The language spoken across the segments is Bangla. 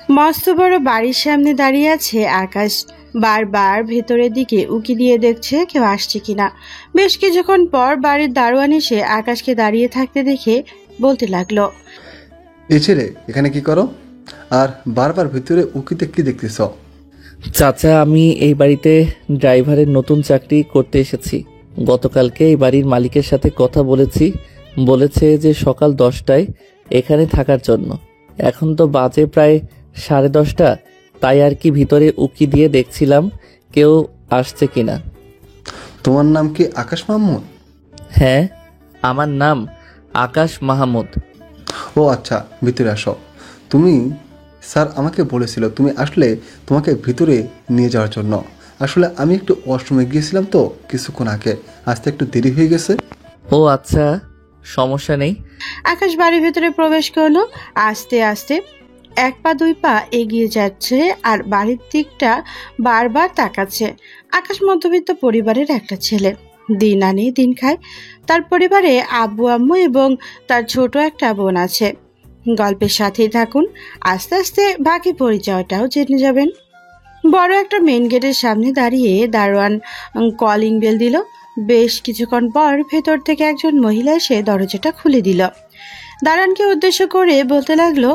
মস্ত বড় বাড়ির সামনে দাঁড়িয়ে আছে আকাশ। বারবার ভেতরের দিকে উকি দিয়ে দেখছে কেউ আসছে কিনা। বেশ কিছুক্ষণ পর বাড়ির দারোয়ান এসে আকাশকে দাঁড়িয়ে থাকতে দেখে বলতে লাগলো, এই ছেলে এখানে কি করো? আর বারবার ভিতরে উকিতে কি দেখতেছ? চাচা, আমি এই বাড়িতে ড্রাইভারের নতুন চাকরি করতে এসেছি। গতকালকে এই বাড়ির মালিকের সাথে কথা বলেছে যে সকাল 10টায় এখানে থাকার জন্য। এখন তো বাজে প্রায় 10:30, তাই আর কি ভিতরে উকি দিয়ে দেখছিলাম কেউ আসছে কিনা। তোমার নাম কি আকাশ মাহমুদ? হ্যাঁ, আমার নাম আকাশ মাহমুদ। ও আচ্ছা, ভিতরে আসো। তুমি স্যার আমাকে বলেছিল তুমি আসলে তোমাকে ভিতরে নিয়ে যাওয়ার জন্য। আসলে আমি একটু ওয়াশরুমে গিয়েছিলাম তো কিছুক্ষণ আগে, আসতে একটু দেরি হয়ে গেছে। ও আচ্ছা, সমস্যা নেই। আকাশ বাড়ির ভেতরে প্রবেশ করলো। আস্তে আস্তে 1 পা 2 পা এগিয়ে যাচ্ছে আর বাড়ির দিকটা বারবার তাকাচ্ছে। আকাশ মধ্যবিত্ত পরিবারের একটা ছেলে, দিন আনে দিন খায়। তার পরিবারে আব্বু আম্মু এবং তার ছোট একটা বোন আছে। গল্পের সাথেই থাকুন, আস্তে আস্তে বাকি পরিচয়টাও জেনে যাবেন। বড় একটা মেইন গেটের সামনে দাঁড়িয়ে দারোয়ান কলিং বেল দিল। বেশ কিছুক্ষণ পর ভেতর থেকে একজন মহিলা এসে দরজাটা খুলে দিল। দারোয়ানকে উদ্দেশ্য করে বলতে লাগলো,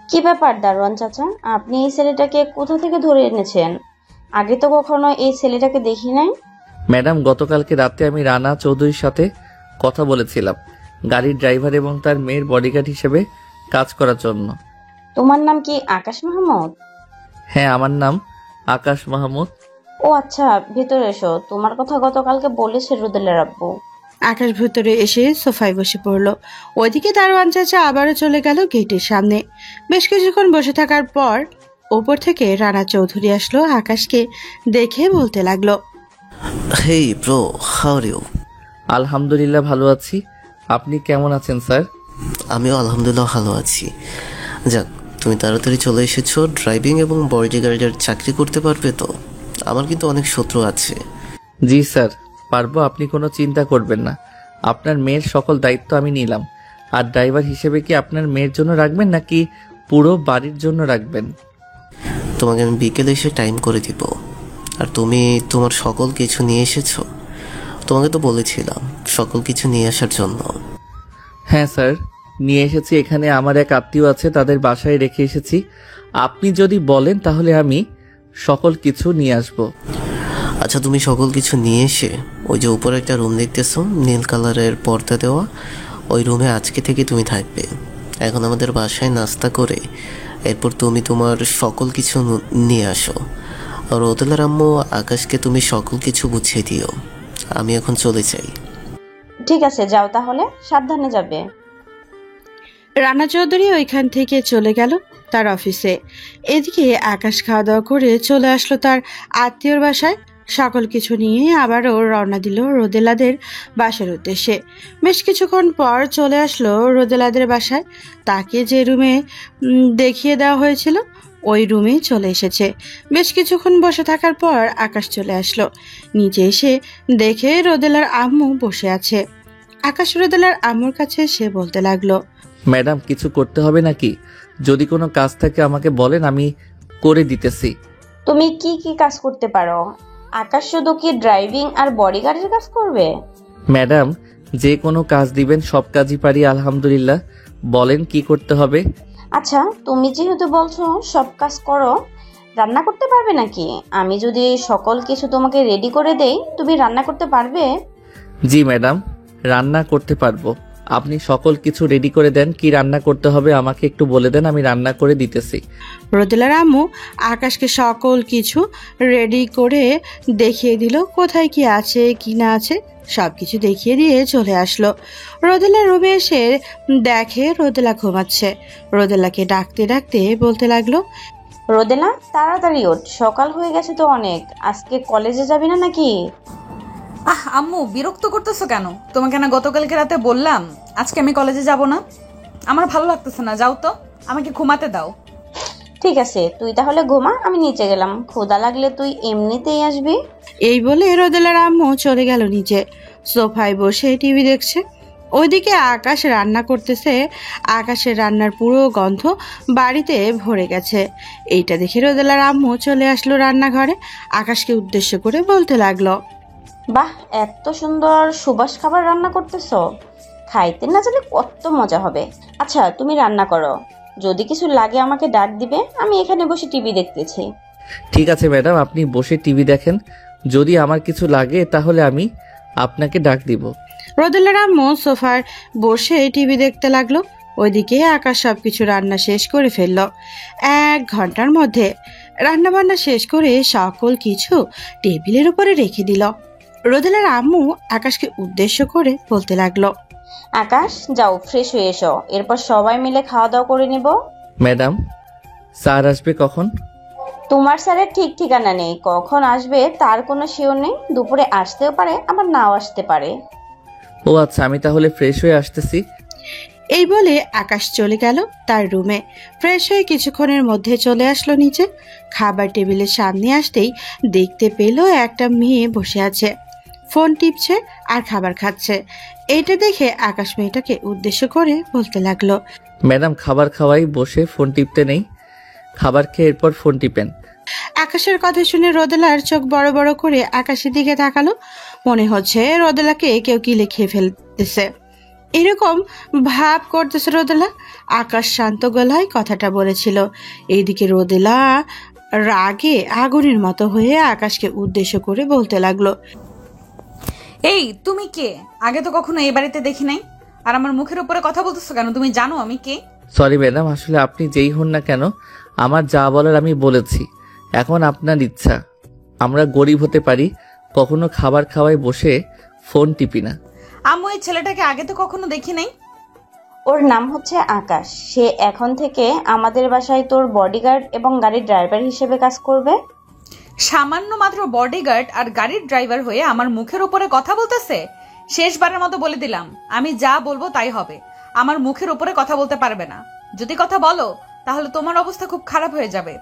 কি ব্যাপার দারোয়ান চাচা, আপনি এই ছেলেটাকে কোথা থেকে ধরে এনেছেন? আগে তো কখনো এই ছেলেটাকে দেখি নাই। ম্যাডাম, গতকালকে রাতে আমি রানা চৌধুরীর সাথে কথা বলেছিলাম গাড়ির ড্রাইভার এবং তার মেয়ের বডিগার্ড হিসেবে কাজ করার জন্য। তোমার নাম কি আকাশ মাহমুদ? হ্যাঁ, আমার নাম আকাশ মাহমুদ। ও আচ্ছা, ভেতরে এসো। তোমার কথা গতকালকে বলেছে রুদেলের আব্বু। আকাশ ভেতরে এসে সোফায় বসে পড়ল। ওইদিকে দারোয়ান চাচা আবারও চলে গেল গেটের সামনে। বেশ কিছুক্ষণ বসে থাকার পর ওপর থেকে রানা চৌধুরী আসলো। আকাশকে দেখে বলতে লাগলো, hey bro, how are you? আলহামদুলিল্লাহ, ভালো আছি। আপনি কেমন আছেন স্যার? আমিও আলহামদুলিল্লাহ ভালো আছি। যাক, তুমি তাড়াতাড়ি চলে এসেছো। ড্রাইভিং এবং বডিগার্ডের চাকরি করতে পারবে তো? আমার কিন্তু অনেক শত্রু আছে। জি স্যার, পারবো। আপনি কোনো চিন্তা করবেন না। আপনার মেয়ের সকল দায়িত্ব আমি নিলাম। আর ড্রাইভার হিসেবে কি আপনার মেয়ের জন্য রাখবেন নাকি পুরো বাড়ির জন্য রাখবেন? তোমাকে আমি বিকেলে এসে টাইম করে দিব। আর তুমি তোমার সকল কিছু নিয়ে এসেছো? তোমাকে তো বলেছিলাম সকল কিছু নিয়ে আসার জন্য। হ্যাঁ স্যার, নিয়ে এসেছি। এখানে আমার এক আত্মীয় আছে, তাদের বাসায় রেখে এসেছি। আপনি যদি বলেন তাহলে আমি সকল কিছু নিয়ে আসব। আচ্ছা, তুমি সকল কিছু নিয়ে এসে ওই যে উপরে একটা রুম দেখতেছো, নীল কালারের পর্দা দেওয়া, ওই রুমে আজকে থেকে তুমি থাকবে। এখন আমাদের বাসায় নাস্তা করে এরপর তুমি তোমার সকল কিছু নিয়ে আসো। আর রোদেলার আম্মু আকাশকে তুমি সকল কিছু বুঝিয়ে দিও। আমি এখন চলে যাই। ঠিক আছে, যাও তাহলে, সাবধানে যাবে। রানা চৌধুরী ওইখান থেকে চলে গেল তার অফিসে। এদিকে আকাশ খাওয়া দাওয়া করে চলে আসলো তার আত্মীয়র বাসায়। সকল কিছু নিয়ে আবারও রওনা দিল রোদেলাদের বাসার উদ্দেশ্যে। বেশ কিছুক্ষণ পর চলে আসলো রোদেলাদের বাসায়। তাকে যে রুমে দেখিয়ে দেওয়া হয়েছিল ওই রুমে চলে এসেছে। বেশ কিছুক্ষণ বসে থাকার পর আকাশ চলে আসলো। নিচে এসে দেখে রোদেলার আম্মু বসে আছে। আকাশ রোদেলার আম্মুর কাছে সে বলতে লাগলো, ম্যাডাম, কিছু করতে হবে নাকি? যদি কোনো কাজ থাকে আমাকে বলেন, আমি করে দিতেছি। তুমি কি কি কাজ করতে পারো? আকাশ শুধু কি ড্রাইভিং আর বডিগার্ডের কাজ করবে? ম্যাডাম, যে কোনো কাজ দিবেন সব কাজই পারি আলহামদুলিল্লাহ। বলেন কি করতে হবে? আচ্ছা, তুমি যেহেতু বলছো সব কাজ করো, রান্না করতে পারবে নাকি? আমি যদি সকল কিছু তোমাকে রেডি করে দেই, তুমি রান্না করতে পারবে? জি ম্যাডাম, রান্না করতে পারবো। আপনি সকল কিছু রেডি করে দেন। কি রান্না করতে হবে আমাকে একটু বলে দেন, আমি রান্না করে দিতেছি। রোদেলার আম্মু আকাশকে সকল কিছু রেডি করে দেখিয়ে দিল। কোথায় কি আছে কি না আছে সবকিছু দেখিয়ে দিয়ে চলে আসলো। রোদেলা রুমে এসে দেখে রোদেলা ঘুমাচ্ছে। রোদেলাকে ডাকতে ডাকতে বলতে লাগলো, রোদেলা, তাড়াতাড়ি ওঠ, সকাল হয়ে গেছে তো অনেক। আজকে কলেজে যাবি না নাকি? আম্মু, বিরক্ত করতেছো কেন? তোমাকে না গতকালকে রাতে বললাম আজকে আমি কলেজে যাব না। আমার ভালো লাগতেছে না, যাও তো, আমাকে ঘুমাতে দাও। ঠিক আছে, তুই তাহলে ঘুমা, আমি নিচে গেলাম। ক্ষুধা লাগলে তুই এমনিতেই আসবি। এই বলে রোদেলার আম্মু চলে গেল নিচে। সোফায় বসে টিভি দেখছে। ওইদিকে আকাশ রান্না করতেছে। আকাশের রান্নার পুরো গন্ধ বাড়িতে ভরে গেছে। এইটা দেখে রোদেলার আম্মু চলে আসলো রান্নাঘরে। আকাশকে উদ্দেশ্য করে বলতে লাগলো, বাহ, এত সুন্দর সুবাস খাবার রান্না করতেছো। খাইতে না জানলে কত মজা হবে। আচ্ছা, তুমি রান্না করো, যদি কিছু লাগে আমাকে ডাক দিবে, আমি এখানে বসে টিভি দেখতেছি। ঠিক আছে ম্যাডাম, আপনি বসে টিভি দেখেন। যদি আমার কিছু লাগে তাহলে আমি আপনাকে ডাক দিব। রোদেলার আম্মু সোফার বসে টিভি দেখতে লাগলো। ওইদিকে আকাশ সবকিছু রান্না শেষ করে ফেললো 1 ঘন্টার মধ্যে। রান্না বান্না শেষ করে সকল কিছু টেবিলের উপরে রেখে দিল। রোদেলার আম্মু আকাশকে উদ্দেশ্য করে বলতে লাগলো, আকাশ, যাও ফ্রেশ হয়ে এসো, এরপর সবাই মিলে খাওয়া দাওয়া করে নেব। ম্যাডাম, স্যার আসবে কখন? তোমার স্যারের ঠিক ঠিকানা নেই, কখন আসবে তার কোনো শিওর নেই। দুপুরে আসতেও পারে, আবার নাও আসতে পারে। ও আচ্ছা, আমি তাহলে ফ্রেশ হয়ে আসতেছি। এই বলে আকাশ চলে গেল তার রুমে। ফ্রেশ হয়ে কিছুক্ষণের মধ্যে চলে আসলো নিচে। খাবার টেবিলের সামনে আসতেই দেখতে পেল একটা মেয়ে বসে আছে, ফোন টিপছে আর খাবার খাচ্ছে। এইটা দেখে আকাশ মেয়েটাকে উদ্দেশ্য করে বলতে লাগলো, ম্যাডাম, খাবার খাওয়াই, বসে ফোন টিপতে নেই। খাবার খেয়ে এরপর ফোন টিপেন। আকাশের কথা শুনে রোদেলার চোখ বড় বড় করে আকাশের দিকে তাকালো। মনে হচ্ছে রোদেলাকে কেউ কিলে খেয়ে ফেলতেছে, এরকম ভাব করতেছে রোদেলা। আকাশ শান্ত গলায় কথাটা বলেছিল। এইদিকে রোদেলা রাগে আগুনের মতো হয়ে আকাশকে উদ্দেশ্য করে বলতে লাগলো, এই তুমি কে? আগে তো কখনো এই বাড়িতে দেখি নাই। আর আমার মুখের উপরে কথা বলতেছো কেন? তুমি জানো আমি কে? সরি ম্যাডাম, আসলে আপনি যেই হন না কেন, আমার যা বলার আমি বলেছি। এখন আপনার ইচ্ছা। আমরা গরিব হতে পারি, কখনো খাবার খাওয়ায় বসে ফোন টিপি না। আম্মু, এই ছেলেটাকে আগে তো কখনো দেখি নাই। ওর নাম হচ্ছে আকাশ। সে এখন থেকে আমাদের বাসায় তোর বডিগার্ড এবং গাড়ির ড্রাইভার হিসেবে কাজ করবে। সামান্য মাত্র বডিগার্ড আর গাড়ির ড্রাইভার হয়ে আমার মুখের উপরে কথা বলতেছে। শেষবারের মতো বলে দিলাম, আমি যা বলবো তাই হবে। আমার মুখের উপরে কথা বলতে পারবে না। যদি কথা বলো তাহলে তোমার অবস্থা খুব খারাপ হয়ে যাবে।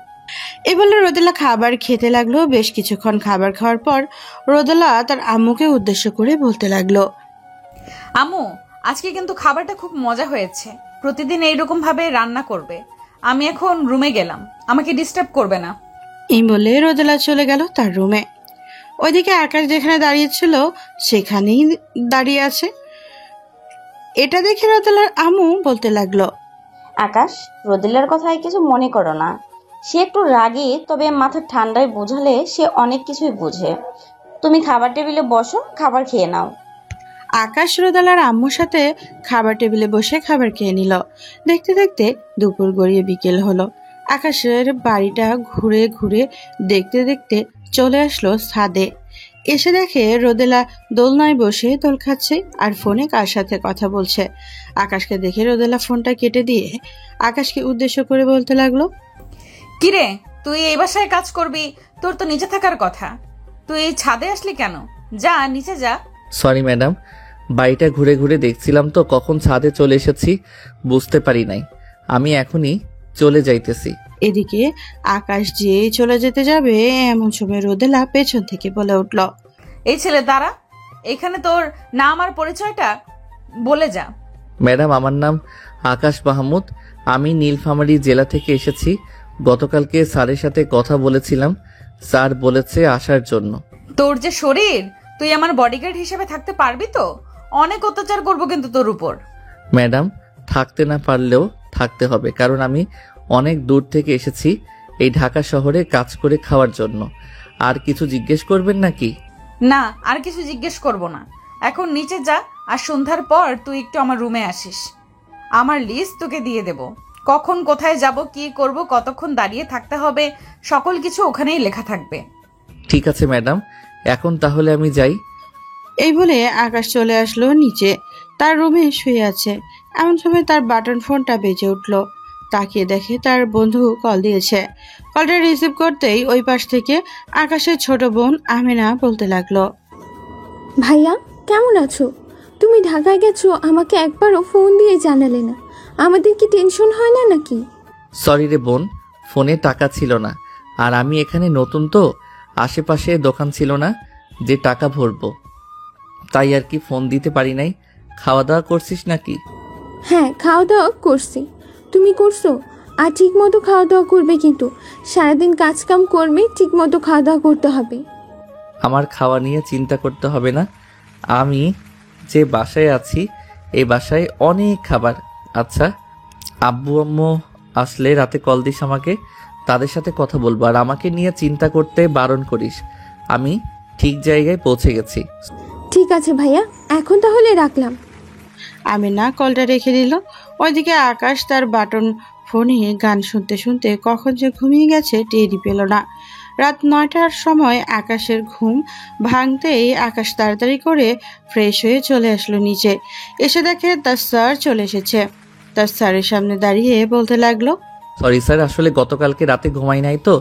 এই বলে রোদেলা খাবার খেতে লাগলো। বেশ কিছুক্ষণ খাবার খাওয়ার পর রোদেলা তার আম্মুকে উদ্দেশ্য করে বলতে লাগলো, আম্মু, আজকে কিন্তু খাবারটা খুব মজা হয়েছে। প্রতিদিন এইরকম ভাবে রান্না করবে। আমি এখন রুমে গেলাম, আমাকে ডিস্টার্ব করবে না। এই বলে রোদেলা চলে গেল তার রুমে। ওইদিকে আকাশ যেখানে দাঁড়িয়েছিল সেখানেই দাঁড়িয়ে আছে। এটা দেখে রোদেলার আম্মু বলতে লাগলো, আকাশ, রোদেলার কথায় কিছু মনে করো না। সে একটু রাগী, তবে মাথা ঠান্ডায় বোঝালে সে অনেক কিছুই বুঝে। তুমি খাবার টেবিলে বসো, খাবার খেয়ে নাও। আকাশ রোদেলার আম্মুর সাথে খাবার টেবিলে বসে খাবার খেয়ে নিল। দেখতে দেখতে দুপুর গড়িয়ে বিকেল হলো। আকাশের বাড়িটা ঘুরে ঘুরে দেখতে দেখতে চলে আসলো ছাদে। এসে দেখে রোদেলা দোলনায় বসে দোল খাচ্ছে আর ফোনে কার সাথে কথা বলছে। আকাশকে দেখে রোদেলা ফোনটা কেটে দিয়ে আকাশকে উদ্দেশ্য করে বলতে লাগলো, কিরে, তুই এই বাসায় কাজ করবি? তোর তো নিচে থাকার কথা। তুই এই ছাদে আসলি কেন? যা নিচে যা। সরি ম্যাডাম, বাড়িটা ঘুরে ঘুরে দেখছিলাম তো কখন ছাদে চলে এসেছি বুঝতে পারি নাই। আমি এখনই চলে যাইতেছি। এদিকে আকাশ যে চলে যেতে যাবে এমন সময় রোদেলা পেছন থেকে বলে উঠল, এই ছেলে দাঁড়া, এখানে তোর নাম আর পরিচয়টা বলে যা। ম্যাডাম, আমার নাম আকাশ মাহমুদ। আমি নীলফামারী জেলা থেকে এসেছি। গতকালকে স্যারের সাথে কথা বলেছিলাম, স্যার বলেছে আসার জন্য। তোর যে শরীর, তুই আমার বডিগার্ড হিসেবে থাকতে পারবি তো? অনেক অত্যাচার করবো কিন্তু তোর উপর। ম্যাডাম, থাকতে না পারলেও থাকতে হবে, কারণ আমি অনেক দূর থেকে এসেছি এই ঢাকা শহরে কাজ করে খাওয়ার জন্য। আর কিছু জিজ্ঞেস করবেন নাকি? না, আর কিছু জিজ্ঞেস করব না। এখন নিচে যা, আর সন্ধ্যার পর তুই একটু আমার রুমে আসিস। আমার লিস্ট তোকে দিয়ে দেব। কখন কোথায় যাব, কি করব, কতক্ষণ দাঁড়িয়ে থাকতে হবে, সকল কিছু ওখানেই লেখা থাকবে। ঠিক আছে ম্যাডাম, এখন তাহলে আমি যাই। এই বলে আকাশ চলে আসলো নিচে। তার রুমে শুয়ে আছে। এমন সময় তার বাটন ফোনটা বেজে উঠলো। তাকিয়ে দেখে তার বন্ধু কল দিয়েছে। কলটা রিসিভ করতেই ওই পাশ থেকে আকাশের ছোট বোন আমেনা বলতে লাগলো, ভাইয়া, কেমন আছো? তুমি ঢাকায় গেছো, আমাকে একবারও ফোন দিয়ে জানালে না। আমাদের কি টেনশন হয় না নাকি? সরি রে বোন, ফোনে টাকা ছিল না। আর আমি এখানে নতুন তো, আশেপাশে দোকান ছিল না যে টাকা ভরবো, তাই আর কি ফোন দিতে পারি নাই। খাওয়া দাওয়া করছিস নাকি? হ্যাঁ, খাওয়া দাওয়া করছি। তুমি করছো? আর ঠিক মতো খাওয়া দাওয়া করবে, কিন্তু সারাদিন কাজ কাম করবে, ঠিক মতো খাওয়া দাওয়া করতে হবে। আমার খাওয়া নিয়ে চিন্তা করতে হবে না। আমি যে বাসায় আছি এই বাসায় অনেক খাবার। আচ্ছা, আব্বু আম্মু আসলে রাতে কল দিস আমাকে, তাদের সাথে কথা বলবো। আর আমাকে নিয়ে চিন্তা করতে বারণ করিস। আমি ঠিক জায়গায় পৌঁছে গেছি। ঠিক আছে ভাইয়া, এখন তাহলে রাখলাম। আমিনা কলটা রেখে দিল। ওইদিকে আকাশ তার বাটন ফোনে গান শুনতে শুনতে কখন যে ঘুমিয়ে গেছে টেরই পেল না। রাত 9টার সময় আকাশের ঘুম ভাঙতেই আকাশ তাড়াতাড়ি করে ফ্রেশ হয়ে চলে আসলো নিচে। এসে দেখে তার স্যার চলে এসেছে। তার স্যারের সামনে দাঁড়িয়ে বলতে লাগলো, সরি স্যার, আসলে গতকালকে রাতে ঘুমাই নাই তো,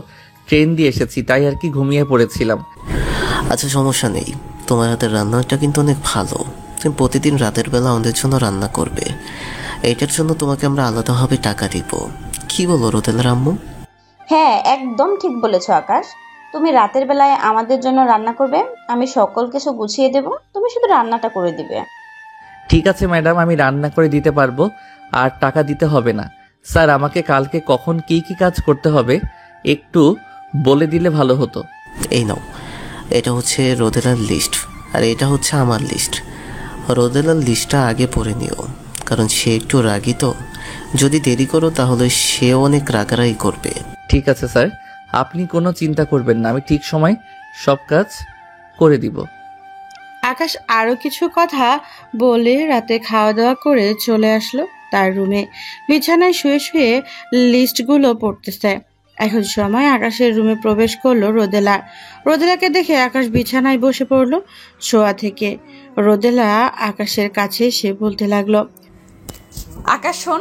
ট্রেন দিয়ে এসেছি, তাই আর কি ঘুমিয়ে পড়েছিলাম। আচ্ছা, সমস্যা নেই। তোমার হাতের রান্নাটা কিন্তু অনেক ভালো। তুমি প্রতিদিন রাতের বেলা আমাদের জন্য রান্না করবে। এইটার জন্য তোমাকে আমরা আলাদাভাবে টাকা দিব। কি বলো রোদেলার আম্মু? হ্যাঁ, একদম ঠিক বলেছো আকাশ। তুমি রাতের বেলায় আমাদের জন্য রান্না করবে, আমি সকল কিছু গুছিয়ে দেব, তুমি শুধু রান্নাটা করে দিবে। ঠিক আছে ম্যাডাম, আমি রান্না করে দিতে পারবো, আর টাকা দিতে হবে না। স্যার, আমাকে কালকে কখন কি কি কাজ করতে হবে একটু বলে দিলে ভালো হতো। এই নাও, এটা হচ্ছে রোদেলার লিস্ট, আর এটা হচ্ছে আমার লিস্ট। রোদেলার লিস্টটা আগে পড়ে নিও, কারণ সে একটু রাগী তো। যদি দেরি করো তাহলে সেও অনেক রাগারাগি করবে। ঠিক আছে স্যার, আপনি কোনো চিন্তা করবেন না, আমি ঠিক সময় সব কাজ করে দিব। আকাশ আরো কিছু কথা বলে রাতে খাওয়া দাওয়া করে চলে আসলো তার রুমে। বিছানায় শুয়ে শুয়ে লিস্টগুলো পড়তেছে। এখন সময় আকাশের রুমে প্রবেশ করলো রোদেলা। রোদেলাকে দেখে আকাশ বিছানায় বসে পড়লো শোয়া থেকে। রোদেলা আকাশের কাছে এসে বলতে লাগলো, আকাশ শোন,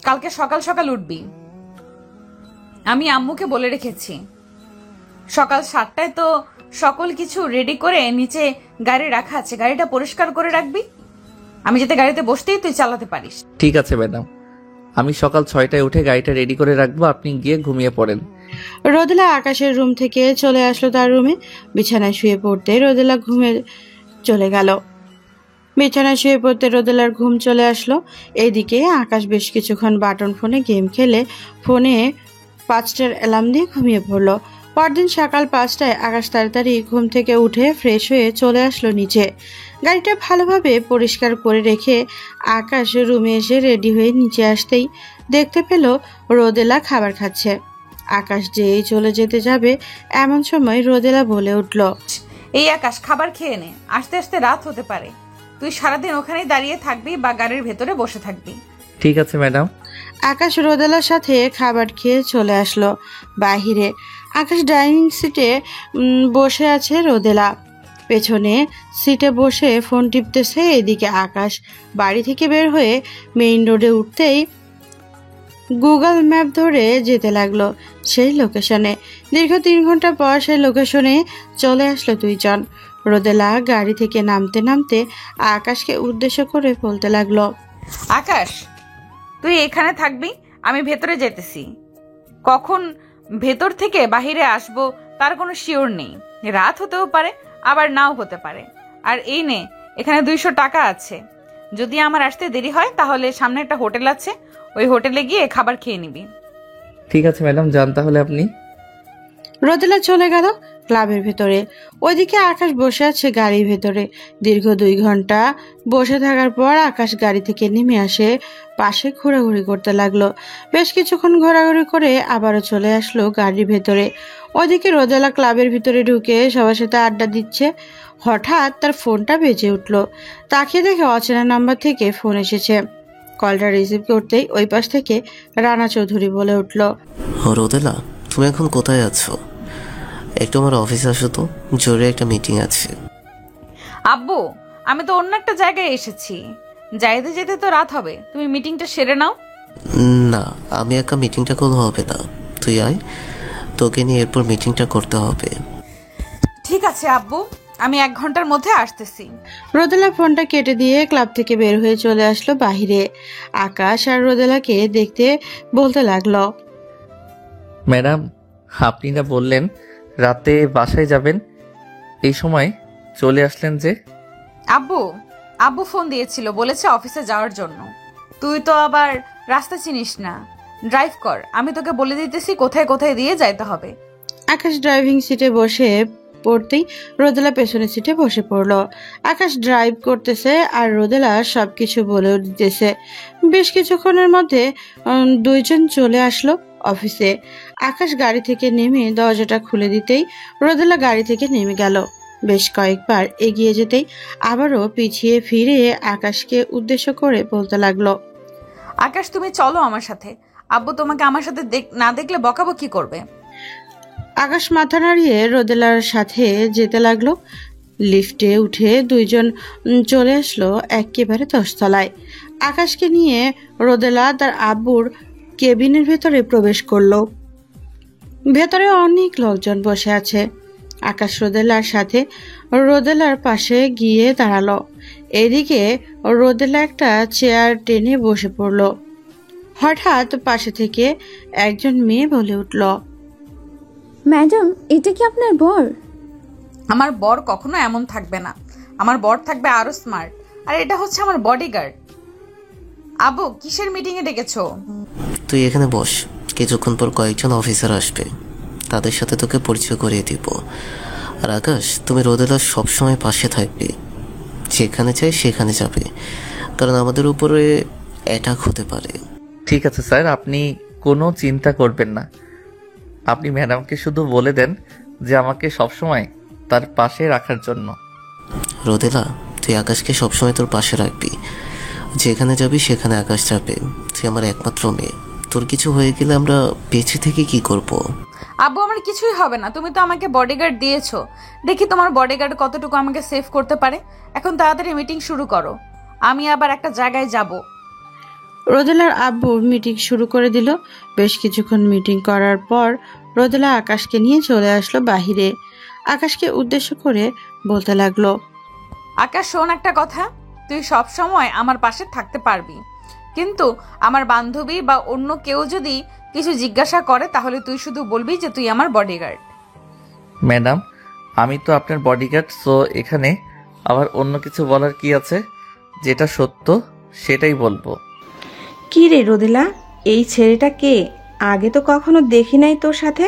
কালকে সকাল সকাল উঠবি। আমি আম্মুকে বলে রেখেছি সকাল 7টায় তো সকল কিছু রেডি করে নিচে গাড়ি রাখা আছে, গাড়িটা পরিষ্কার করে রাখবি, আমি যাতে গাড়িতে বসতেই তুই চালাতে পারিস। ঠিক আছে ম্যাডাম, আমি সকাল 6টায় উঠে গাড়িটা রেডি করে রাখবো, আপনি গিয়ে ঘুমিয়ে পড়েন। রোদেলা আকাশের রুম থেকে চলে আসলো তার রুমে। বিছানায় শুয়ে পড়তে রোদেলা ঘুমে চলে গেল। বিছানায় শুয়ে পড়তে রোদেলার ঘুম চলে আসলো। এইদিকে আকাশ বেশ কিছুক্ষণ বাটন ফোনে গেম খেলে ফোনে 5টার অ্যালার্ম দিয়ে ঘুমিয়ে পড়লো। পরদিন সকাল 5টায় আকাশ তাড়াতাড়ি ঘুম থেকে উঠে ফ্রেশ হয়ে চলে আসলো নিচে। গাড়িটা ভালোভাবে পরিষ্কার করে রেখে আকাশ রুমে এসে রেডি হয়ে নিচে আসতেই দেখতে পেল রোদেলা খাবার খাচ্ছে। আকাশ যেই চলে যেতে যাবে এমন সময় রোদেলা বলে উঠল, এই আকাশ, খাবার খেয়ে নে, আস্তে আস্তে রাত হতে পারে, তুই সারাদিন ওখানেই দাঁড়িয়ে থাকবি বা গাড়ির ভেতরে বসে থাকবি। ঠিক আছে ম্যাডাম। আকাশ রোদেলার সাথে খাবার খেয়ে চলে আসলো বাহিরে। আকাশ ডাইনিং সিটে বসে আছে, রোদেলা পেছনে সিটে বসে ফোন টিপতেছে। এদিকে আকাশ বাড়ি থেকে বের হয়ে মেইন রোডে উঠতেই গুগল ম্যাপ ধরে যেতে লাগলো সেই লোকেশনে। দীর্ঘ 3 ঘন্টা পর সেই লোকেশনে চলে আসলো দুইজন। রোদেলা গাড়ি থেকে নামতে নামতে আকাশকে উদ্দেশ্য করে বলতে লাগলো, আকাশ, তুই এখানে থাকবি, আমি ভেতরে যেতেছি। কখন ভেতর থেকে বাহিরে আসবো তার কোনো শিওর নেই, রাত হতেও পারে আবার নাও হতে পারে। আর এই নে, এখানে 200 টাকা আছে, যদি আমার আসতে দেরি হয় তাহলে সামনে একটা হোটেল আছে, ওই হোটেলে গিয়ে খাবার খেয়ে নিবি। ঠিক আছে ম্যাডাম, যান তাহলে আপনি। রোদেলা চলে গেল ক্লাবের ভেতরে। ওইদিকে আকাশ বসে আছে গাড়ির ভেতরে। দীর্ঘ 2 ঘন্টা বসে থাকার পর আকাশ গাড়ি থেকে নেমে আসে, পাশে ঘোরাঘুরি করতে লাগলো। বেশ কিছুক্ষণ ঘোরাঘুরি করে আবারও চলে আসলো গাড়ির ভেতরে। ওইদিকে রোদেলা ক্লাবের ভিতরে ঢুকে সবার সাথে আড্ডা দিচ্ছে। হঠাৎ তার ফোনটা বেজে উঠলো। তাকিয়ে দেখে অচেনা নাম্বার থেকে ফোন এসেছে। কলটা রিসিভ করতেই ওই পাশ থেকে রানা চৌধুরী বলে উঠল, রোদেলা, তুমি এখন কোথায় আছো? একটু আমার অফিসে আসো তো, জরুরি একটা মিটিং আছে। আব্বু, আমি তো অন্য একটা জায়গায় এসেছি, যাইতে যেতে তো রাত হবে, তুমি মিটিংটা সেরে নাও। না, আমি একা মিটিংটা করলে হবে না, তুই আয়, তোকে নিয়ে এরপর মিটিংটা করতে হবে। ঠিক আছে আব্বু, আমি 1 ঘন্টার মধ্যে আসতেছি। রোদেলা ফোনটা কেটে দিয়ে ক্লাব থেকে বের হয়ে চলে আসলো বাহিরে। আকাশ আর রোদেলাকে দেখতে বলতে লাগলো, ম্যাডাম, আপনি না বললেন রাতে বাসায় যাবেন, এই সময় চলে আসলেন যে? আব্বু, আব্বু ফোন দিয়েছিল, বলেছে অফিসে যাওয়ার জন্য। তুই তো আবার রাস্তা চিনিস না, ড্রাইভ কর, আমি তোকে বলে দিতেছি কোথায় কোথায় দিয়ে যাইতে হবে। আকাশ ড্রাইভিং সিটে বসে পড়তেই রোদেলা পেছনের সিটে বসে পড়লো। আকাশ ড্রাইভ করতেছে আর রোদেলা সবকিছু বলে দিতেছে। বেশ কিছুক্ষণের মধ্যে দুইজন চলে আসলো অফিসে। আকাশ গাড়ি থেকে নেমে দরজাটা খুলে দিতেই রোদেলা গাড়ি থেকে নেমে গেল। বেশ কয়েকবার এগিয়ে যেতেই আবারও পিছিয়ে ফিরে আকাশকে উদ্দেশ্য করে বলতে লাগলো, আকাশ তুমি চলো আমার সাথে, আব্বু তোমাকে আমার সাথে না দেখলে বকাবকি করবে। আকাশ মাথা নাড়িয়ে রোদেলার সাথে যেতে লাগলো। লিফটে উঠে দুইজন চলে আসলো একেবারে 10 তলায়। আকাশকে নিয়ে রোদেলা তার আব্বুর কেবিনের ভেতরে প্রবেশ করলো। ভেতরে অনেক লোকজন বসে আছে। আকাশ রোদেলার সাথে রোদেলার পাশে গিয়ে দাঁড়ালো। এদিকে রোদেলা একটা চেয়ার টেনে বসে পড়লো। হঠাৎ পাশে থেকে একজন মেয়ে বলে উঠল, ম্যাডাম, এটা কি আপনার বর? আমার বর কখনো এমন থাকবে না, আমার বর থাকবে আরো স্মার্ট। আর এটা হচ্ছে আমার বডিগার্ড। আব্বু কিসের মিটিং এ ডেকেছো? তুই এখানে বস, কিছুক্ষণ পর কয়েকজন অফিসার আসবে, তাদের সাথে তোকে পরিচয় করিয়ে দিব। আর আকাশ, তুমি রোদেলার সবসময় পাশে থাকবে, যেখানে চাই সেখানে যাবে, কারণ আমাদের উপরে অ্যাটাক হতে পারে। ঠিক আছে স্যার, আপনি কোনো চিন্তা করবেন না। আপনি ম্যাডামকে শুধু বলে দেন যে আমাকে সবসময় তার পাশে রাখার জন্য। রোদেলা, তুই আকাশকে সবসময় তোর পাশে রাখবি, যেখানে যাবি সেখানে আকাশ যাবে। তুই আমার একমাত্র মেয়ে, তোর কিছু হয়ে গেলে আমরা বেঁচে থেকে কি করব? আব্বু আমার কিছুই হবে না, তুমি তো আমাকে বডিগার্ড দিয়েছো, দেখি তোমার বডিগার্ড কতটুকু আমাকে সেভ করতে পারে। এখন তাড়াতাড়ি মিটিং শুরু করো, আমি আবার একটা জায়গায় যাব। রোদেলার আব্বু মিটিং শুরু করে দিল। বেশ কিছুক্ষণ মিটিং করার পর রোদেলা আকাশকে নিয়ে চলে আসলো বাহিরে। আকাশকে উদ্দেশ্য করে বলতে লাগলো, আকাশ শোন একটা কথা, তুই সব সময় আমার পাশে থাকতে পারবি, কিন্তু আমার বান্ধবী বা অন্য কেউ যদি কিছু জিজ্ঞাসা করে তাহলে তুই শুধু বলবি যে তুই আমার বডিগার্ড। ম্যাডাম, আমি তো আপনার বডিগার্ড, সো এখানে আবার অন্য কিছু বলার কি আছে? যেটা সত্য সেটাই বলবো। কি রে রোদেলা, এই ছেলেটা কে? আগে তো কখনো দেখি নাই তোর সাথে।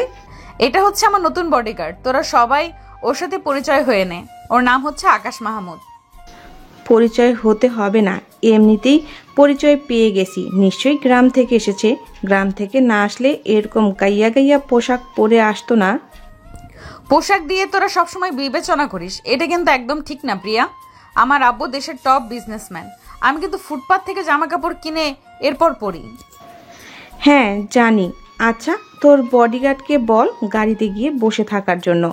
এটা হচ্ছে আমার নতুন বডিগার্ড, তোরা সবাই ওর সাথে পরিচয় হয়ে নে। ওর নাম হচ্ছে আকাশ মাহমুদ। পরিচয় হতে হবে না, এমনিতেই পরিচয় পেয়ে গেছি। নিশ্চয়ই গ্রাম থেকে এসেছে, গ্রাম থেকে না আসলে এরকম গাইয়া গাইয়া পোশাক পরে আসতো না। পোশাক দিয়ে তোরা সবসময় বিবেচনা করিস, এটা কিন্তু একদম ঠিক না প্রিয়া। আমার আব্বু দেশের টপ বিজনেসম্যান, আমি কিন্তু ফুটপাত থেকে জামা কাপড় কিনে এরপর পরি। হ্যাঁ জানি। আচ্ছা, তোর বডিগার্ডকে বল গাড়িতে গিয়ে বসে থাকার জন্য,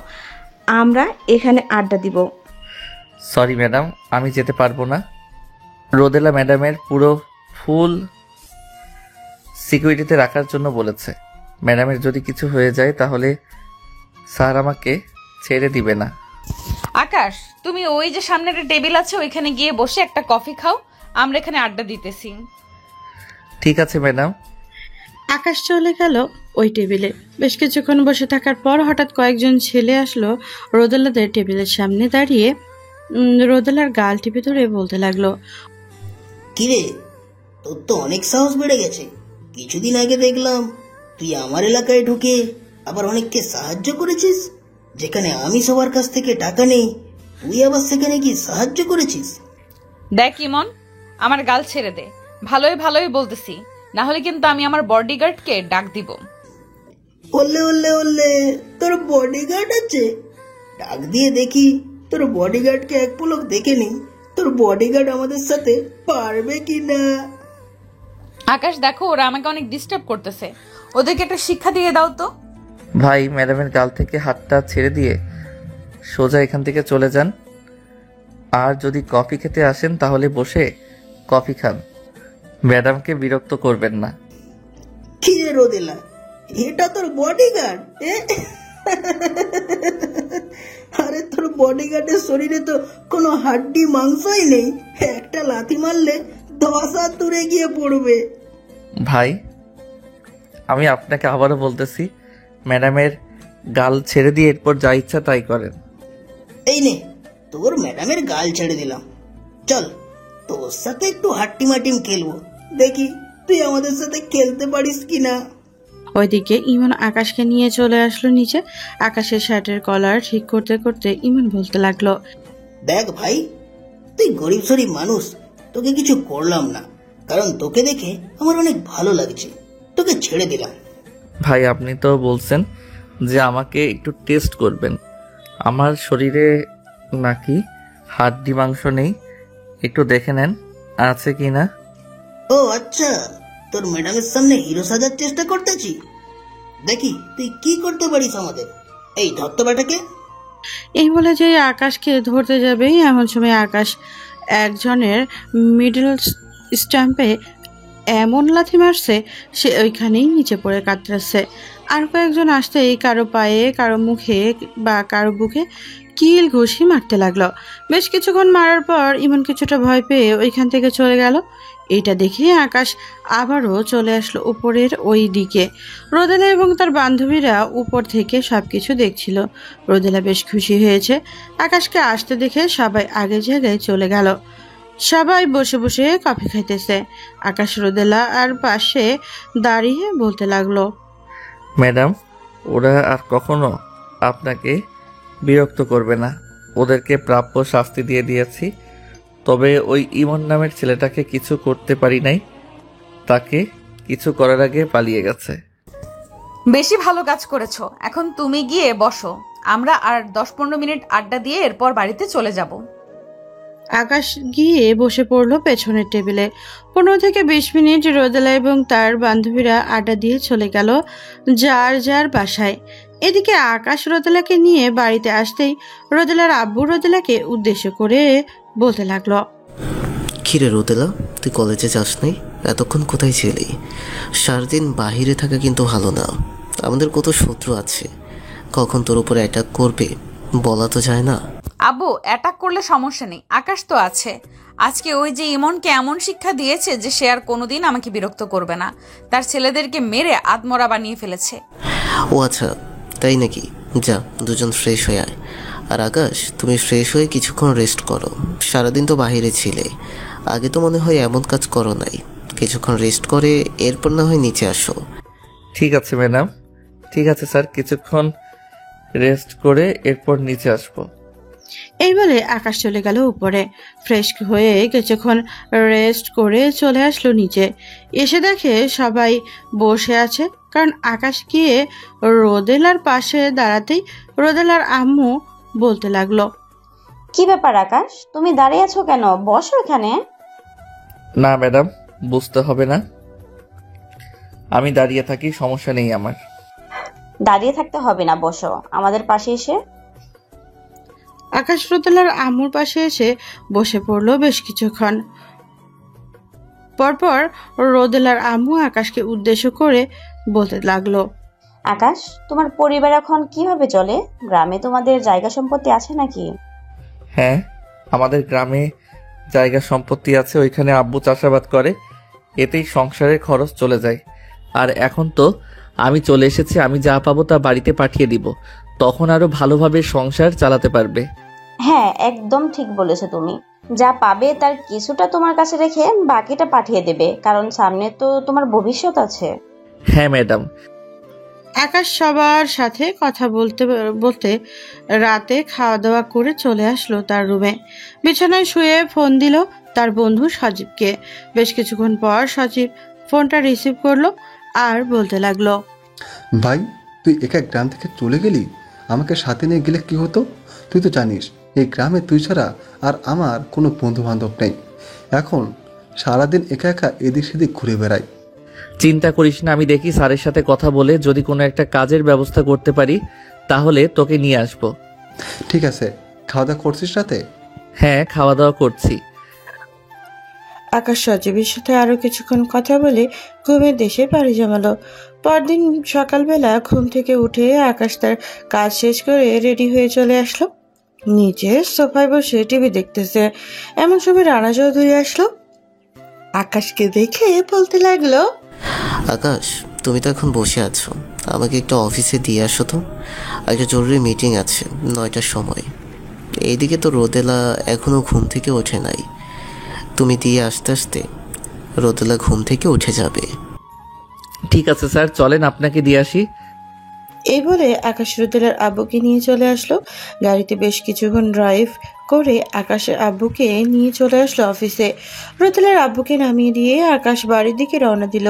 আমরা এখানে আড্ডা দিব। সরি ম্যাডাম, আমি যেতে পারবো না। রোদেলা ম্যাডামের পুরো ফুল সিকিউরিটিতে রাখার জন্য বলেছে। ম্যাডামের যদি কিছু হয়ে যায় তাহলে স্যার আমাকে ছেড়ে দিবে না। আকাশ, তুমি ওই যে সামনে একটা টেবিল আছে ওইখানে গিয়ে বসে একটা কফি খাও, আমরা এখানে আড্ডা দিতেছি। ঠিক আছে ম্যাডাম। আকাশ চলে গেল ওই টেবিলে। বেশ কিছুক্ষণ বসে থাকার পর হঠাৎ কয়েকজন ছেলে আসলো রোদেলাদের টেবিলের সামনে দাঁড়িয়ে রোদেলার গাল টিপে ধরে বলতে লাগলো, কিরে, তোর তো অনেক সাহস বেড়ে গেছে। কিছুদিন আগে দেখলাম তুই আমার এলাকায় ঢুকে আবার অনেককে সাহায্য করেছিস। যেখানে আমি সবার কাছ থেকে টাকা নেই, তুই আবার সেখানে কি সাহায্য করেছিস? দেখ ইমন, আমার গাল ছেড়ে দে, ভালোই ভালোই বলতেছি, না হলে কিন্তু আমি আমার বডিগার্ডকে ডাক দিব। বললে বললে বললে তোর বডিগার্ড আছে? ডাক দিয়ে দেখি তোর বডিগার্ডকে এক পলক দেখে নি, তোর বডিগার্ড আমাদের সাথে পারবে কিনা। আকাশ দেখো, ওরা আমাকে অনেক ডিস্টার্ব করতেছে, ওদেরকে একটা শিক্ষা দিয়ে দাও তো। ভাই, ম্যাডামের গাল থেকে হাতটা ছেড়ে দিয়ে সোজা এখান থেকে চলে যান। আর যদি কফি খেতে আসেন তাহলে বসে কফি খান, ম্যাডামকে বিরক্ত করবেন না। কি রে রোদেলা, এটা তোর বডিগার্ড? আরে তোর বডিগার্ডের শরীরে তো কোনো হাড্ডি মাংসই নেই, একটা লাথি মারলে 10 হাত দূরে গিয়ে পড়বে। ভাই, আমি আপনাকে আবারও বলতেছি, ম্যাডামের গাল ছেড়ে দিয়ে এরপর যা ইচ্ছা তাই করেন। এই নে, তোর ম্যাডামের গাল ছেড়ে দিলাম। চল তোর সাথে একটু হাট্টিমাটিম খেলবো, দেখি তুই আমাদের সাথে খেলতে পারিস কিনা। ওইদিকে ইমন আকাশকে নিয়ে চলে আসলো নিচে। আকাশের শার্টের কলার ঠিক করতে করতে ইমন বলতে লাগলো, দেখ ভাই, তুই গরিব শরীফ মানুষ, তোকে কিছু করলাম না, কারণ তোকে দেখে আমার অনেক ভালো লাগছে, তোকে ছেড়ে দিলাম। ভাই আপনি তো বলছেন যে আমাকে একটু টেস্ট করবেন, আমার শরীরে নাকি হাড্ডি মাংস নেই, একটু দেখে নেন আছে কি না। ও আচ্ছা, তোর ম্যাডামের সামনে হিরো সাজার চেষ্টা করতেছি, দেখি তুই কি করতে পারিস আমাদের। এই ধরতে বেটাকে। এই বলে যে আকাশকে ধরতে যাবে এমন সময় আকাশ একজনের মিডল স্ট্যাম্পে এমন লাথি মারছে সে ওইখানেই নিচে পড়ে কাতরাচ্ছে। আর কয়েকজন আসতেই কারো পায়ে, কারো মুখে বা কারো বুকে কিল ঘুষি মারতে লাগলো। বেশ কিছুক্ষণ মারার পর ইমন কিছুটা ভয় পেয়ে ওইখান থেকে চলে গেল। এইটা দেখে আকাশ আবারও চলে আসলো উপরের ওই দিকে। রোদেলা এবং তার বান্ধবীরা উপর থেকে সবকিছু দেখছিল। রোদেলা বেশ খুশি হয়েছে। আকাশকে আসতে দেখে সবাই আগের জায়গায় চলে গেল। সবাই বসে বসে কফি খাইতেছে। আকাশ রোদেলা আর পাশে দাঁড়িয়ে বলতে লাগলো, ম্যাডাম ওরা আর কখনো আপনাকে বিরক্ত করবে না, ওদেরকে প্রাপ্য শাস্তি দিয়ে দিয়েছি। তবে ওই ইমন নামের ছেলেটাকে কিছু করতে পারি নাই, তাকে কিছু করার আগে পালিয়ে গেছে। বেশি ভালো কাজ করেছো, এখন তুমি গিয়ে বসো, আমরা আর 10-15 মিনিট আড্ডা দিয়ে এরপর বাড়িতে চলে যাব। আকাশ গিয়ে বসে পড়লো পেছনের টেবিলে। 15 থেকে 20 মিনিট রোদেলা এবং তার বান্ধবীরা আড্ডা দিয়ে চলে গেল যার যার বাসায়। এদিকে আকাশ রোদেলাকে নিয়ে বাড়িতে আসতেই রোদেলার আব্বু রোদেলাকে উদ্দেশ্য করে বলতে লাগলো, কিরে রোদেলা, তুই কলেজে যাস নাই? এতক্ষণ কোথায় ছিলি? সারাদিন বাহিরে থাকা কিন্তু ভালো না, আমাদের কত শত্রু আছে, কখন তোর উপরে অ্যাটাক করবে বলা তো যায় না। আব্বু, অ্যাটাক করলে সমস্যা নেই, আকাশ তো আছে। আজকে ওই যে ইমনকে এমন শিক্ষা দিয়েছে যে সে আর কোনোদিন আমাকে বিরক্ত করবে না, তার ছেলেদেরকে মেরে আত্মরা বানিয়ে ফেলেছে। ও আচ্ছা, তাই নাকি? যা দুজন ফ্রেশ হয়ে আয়। আর আকাশ, তুমি ফ্রেশ হয়ে কিছুক্ষণ রেস্ট করো, সারাদিন তো বাহিরে ছিলে, আগে তো মনে হয় এমন কাজ করো নাই। কিছুক্ষণ রেস্ট করে এরপর না হয় নিচে আসো। ঠিক আছে ম্যাডাম, ঠিক আছে স্যার, কিছুক্ষণ রেস্ট করে এরপর নিচে আসবো। এই বলে আকাশ চলে গেল উপরে। ফ্রেশ হয়ে কিছুক্ষণ রেস্ট করে চলে আসলো নিচে। এসে দেখে সবাই বসে আছে, কারণ আকাশ গিয়ে রোদেলার পাশে দাঁড়াতেই রোদেলার আম্মু বলতে লাগলো, কি ব্যাপার আকাশ, তুমি দাঁড়িয়ে আছো কেন? বসো এখানে। না ম্যাডাম, বুঝতে হবে না, আমি দাঁড়িয়ে থাকি, সমস্যা নেই আমার। দাঁড়িয়ে থাকতে হবে না, বসো আমাদের পাশে এসে। আকাশ রোদেলার আম্মুর পাশে এসে বসে পড়লো। বেশ কিছুক্ষণ পরপর রোদেলার আম্মু আকাশকে উদ্দেশ্য করে বলতে লাগলো, আকাশ, তোমার পরিবার এখন কিভাবে চলে? গ্রামে তোমাদের জায়গা সম্পত্তি আছে নাকি? হ্যাঁ, আমাদের গ্রামে জায়গা সম্পত্তি আছে, ওইখানে আব্বু চাষাবাদ করে, এতেই সংসারের খরচ চলে যায়। আর এখন তো আমি চলে এসেছি, আমি যা পাবো তা বাড়িতে পাঠিয়ে দিব, তখন আরো ভালোভাবে সংসার চালাতে পারবে। হ্যাঁ, একদম ঠিক বলেছো তুমি। যা পাবে তার কিছুটা তোমার কাছে রেখে বাকিটা পাঠিয়ে দেবে, কারণ সামনে তো তোমার ভবিষ্যৎ আছে। হ্যাঁ ম্যাডাম। আকাশ সবার সাথে কথা বলতে বলতে রাতে খাওয়া দাওয়া করে চলে আসলো তার রুমে। বিছানায় শুয়ে ফোন দিল তার বন্ধু সজীবকে। বেশ কিছুক্ষণ পর সজীব ফোনটা রিসিভ করলো আর বলতে লাগলো, ভাই তুই একা গ্রাম থেকে চলে গেলি, আমাকে সাথে নিয়ে গেলে কি হতো? তুই তো জানিস এই গ্রামে তুই ছাড়া আর আমার কোনো বন্ধু বান্ধব নেই, এখন সারাদিন একা একা এদিক সেদিক ঘুরে বেড়াই। চিন্তা করিস না, আমি দেখি স্যারের সাথে কথা বলে যদি কোনো একটা কাজের ব্যবস্থা করতে পারি তাহলে তোকে নিয়ে আসবো। ঠিক আছে, খাওয়া দাওয়া করছিস রাতে? হ্যাঁ, খাওয়া দাওয়া করছি। আকাশ সজীবের সাথে আরো কিছুক্ষণ কথা বলে ঘুমের দেশে পাড়ি জমালো। পরদিন সকালবেলা ঘুম থেকে উঠে আকাশ তার কাজ শেষ করে রেডি হয়ে চলে আসলো। নিচে সোফায় বসে টিভি দেখতেছে, এমন সময় রানা চৌধুরী আসলো। আকাশকে দেখে বলতে লাগলো, আকাশ, তুমি তো এখন বসে আছো, আমাকে একটু অফিসে দিয়ে আসো তো, একটা জরুরি মিটিং আছে 9টার সময়। এইদিকে তো রোদেলা এখনো ঘুম থেকে ওঠে নাই, তুমি দিয়ে আসতে আসতে রোদেলা ঘুম থেকে উঠে যাবে। ঠিক আছে স্যার, চলেন আপনাকে দিয়ে আসি। এই বলে আকাশ রোদেলার আব্বুকে নিয়ে চলে আসলো। গাড়িতে বেশ কিছুক্ষণ ড্রাইভ করে আকাশের আব্বুকে নিয়ে চলে আসলো অফিসে। রোদেলার আব্বুকে নামিয়ে দিয়ে আকাশ বাড়ির দিকে রওনা দিল।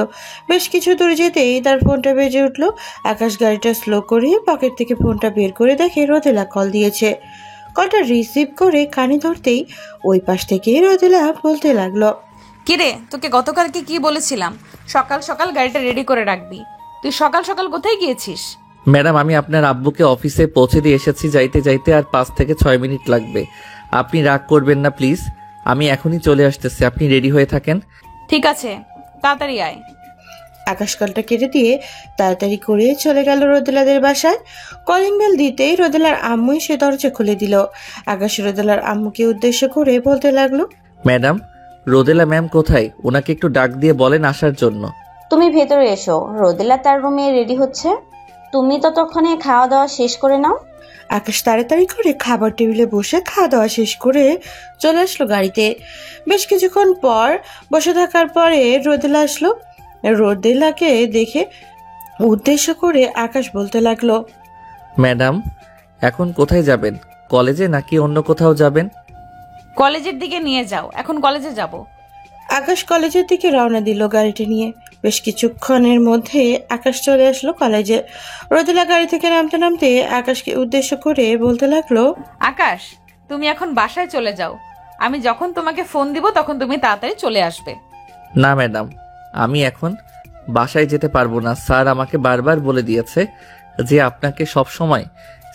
বেশ কিছু দূর যেতেই তার ফোনটা বেজে উঠলো। আকাশ গাড়িটা স্লো করে পকেট থেকে ফোনটা বের করে দেখে রোদেলা কল দিয়েছে। কলটা রিসিভ করে কানে ধরতেই ওই পাশ থেকে রোদেলা বলতে লাগলো, কিরে, তোকে গতকালকে কি বলেছিলাম সকাল সকাল গাড়িটা রেডি করে রাখবি? তুই সকাল সকাল কোথায় গিয়েছিস? ম্যাডাম, আমি আপনার আব্বুকে অফিসে পৌঁছে দিয়ে এসেছি। যাইতে যাইতে আর 5 থেকে 6 মিনিট লাগবে। আপনি রাগ করবেন না প্লিজ। আমি এখনই চলে আসতেছি, আপনি রেডি হয়ে থাকেন। ঠিক আছে, তাড়াতাড়ি আয়। আকাশ কলটা কেটে দিয়ে তাড়াতাড়ি করে চলে গেল রোদেলাদের বাসায়। কলিং বেল দিতেই রোদেলার আম্মুই সে দরজা খুলে দিল। আকাশ রোদেলার আম্মুকে উদ্দেশ্য করে বলতে লাগলো, ম্যাডাম, রোদেলা ম্যাম কোথায়? ওনাকে একটু ডাক দিয়ে বলেন আসার জন্য। তুমি ভেতরে এসো, রোদেলা তার রুমে রেডি হচ্ছে, তুমি ততক্ষণে খাওয়া দাওয়া শেষ করে নাও। আকাশ তাড়াতাড়ি করে খাবার টেবিলে বসে খাওয়া দাওয়া শেষ করে চলে আসলো গাড়িতে। বেশ কিছুক্ষণ পর বসে থাকার পরে রোদেলা আসলো। রোদেলাকে দেখে উদ্দেশ্য করে আকাশ বলতে লাগলো, ম্যাডাম, এখন কোথায় যাবেন? কলেজে নাকি অন্য কোথাও যাবেন? কলেজের দিকে নিয়ে যাও, এখন কলেজে যাব। আকাশ কলেজের দিকে রওনা দিল গাড়িটা নিয়ে। বেশ কিছুক্ষণের মধ্যে আকাশ চলে আসলো কলেজে। রোদেলা গাড়ি থেকে নামতে নামতে আকাশকে উদ্দেশ্য করে বলতে লাগলো, আকাশ, তুমি এখন বাসায় চলে যাও। আমি যখন তোমাকে ফোন দিব তখন তুমি তাড়াতাড়ি চলে আসবে। না ম্যাডাম, আমি এখন বাসায় যেতে পারবো না। স্যার আমাকে বারবার বলে দিয়েছে যে আপনাকে সবসময়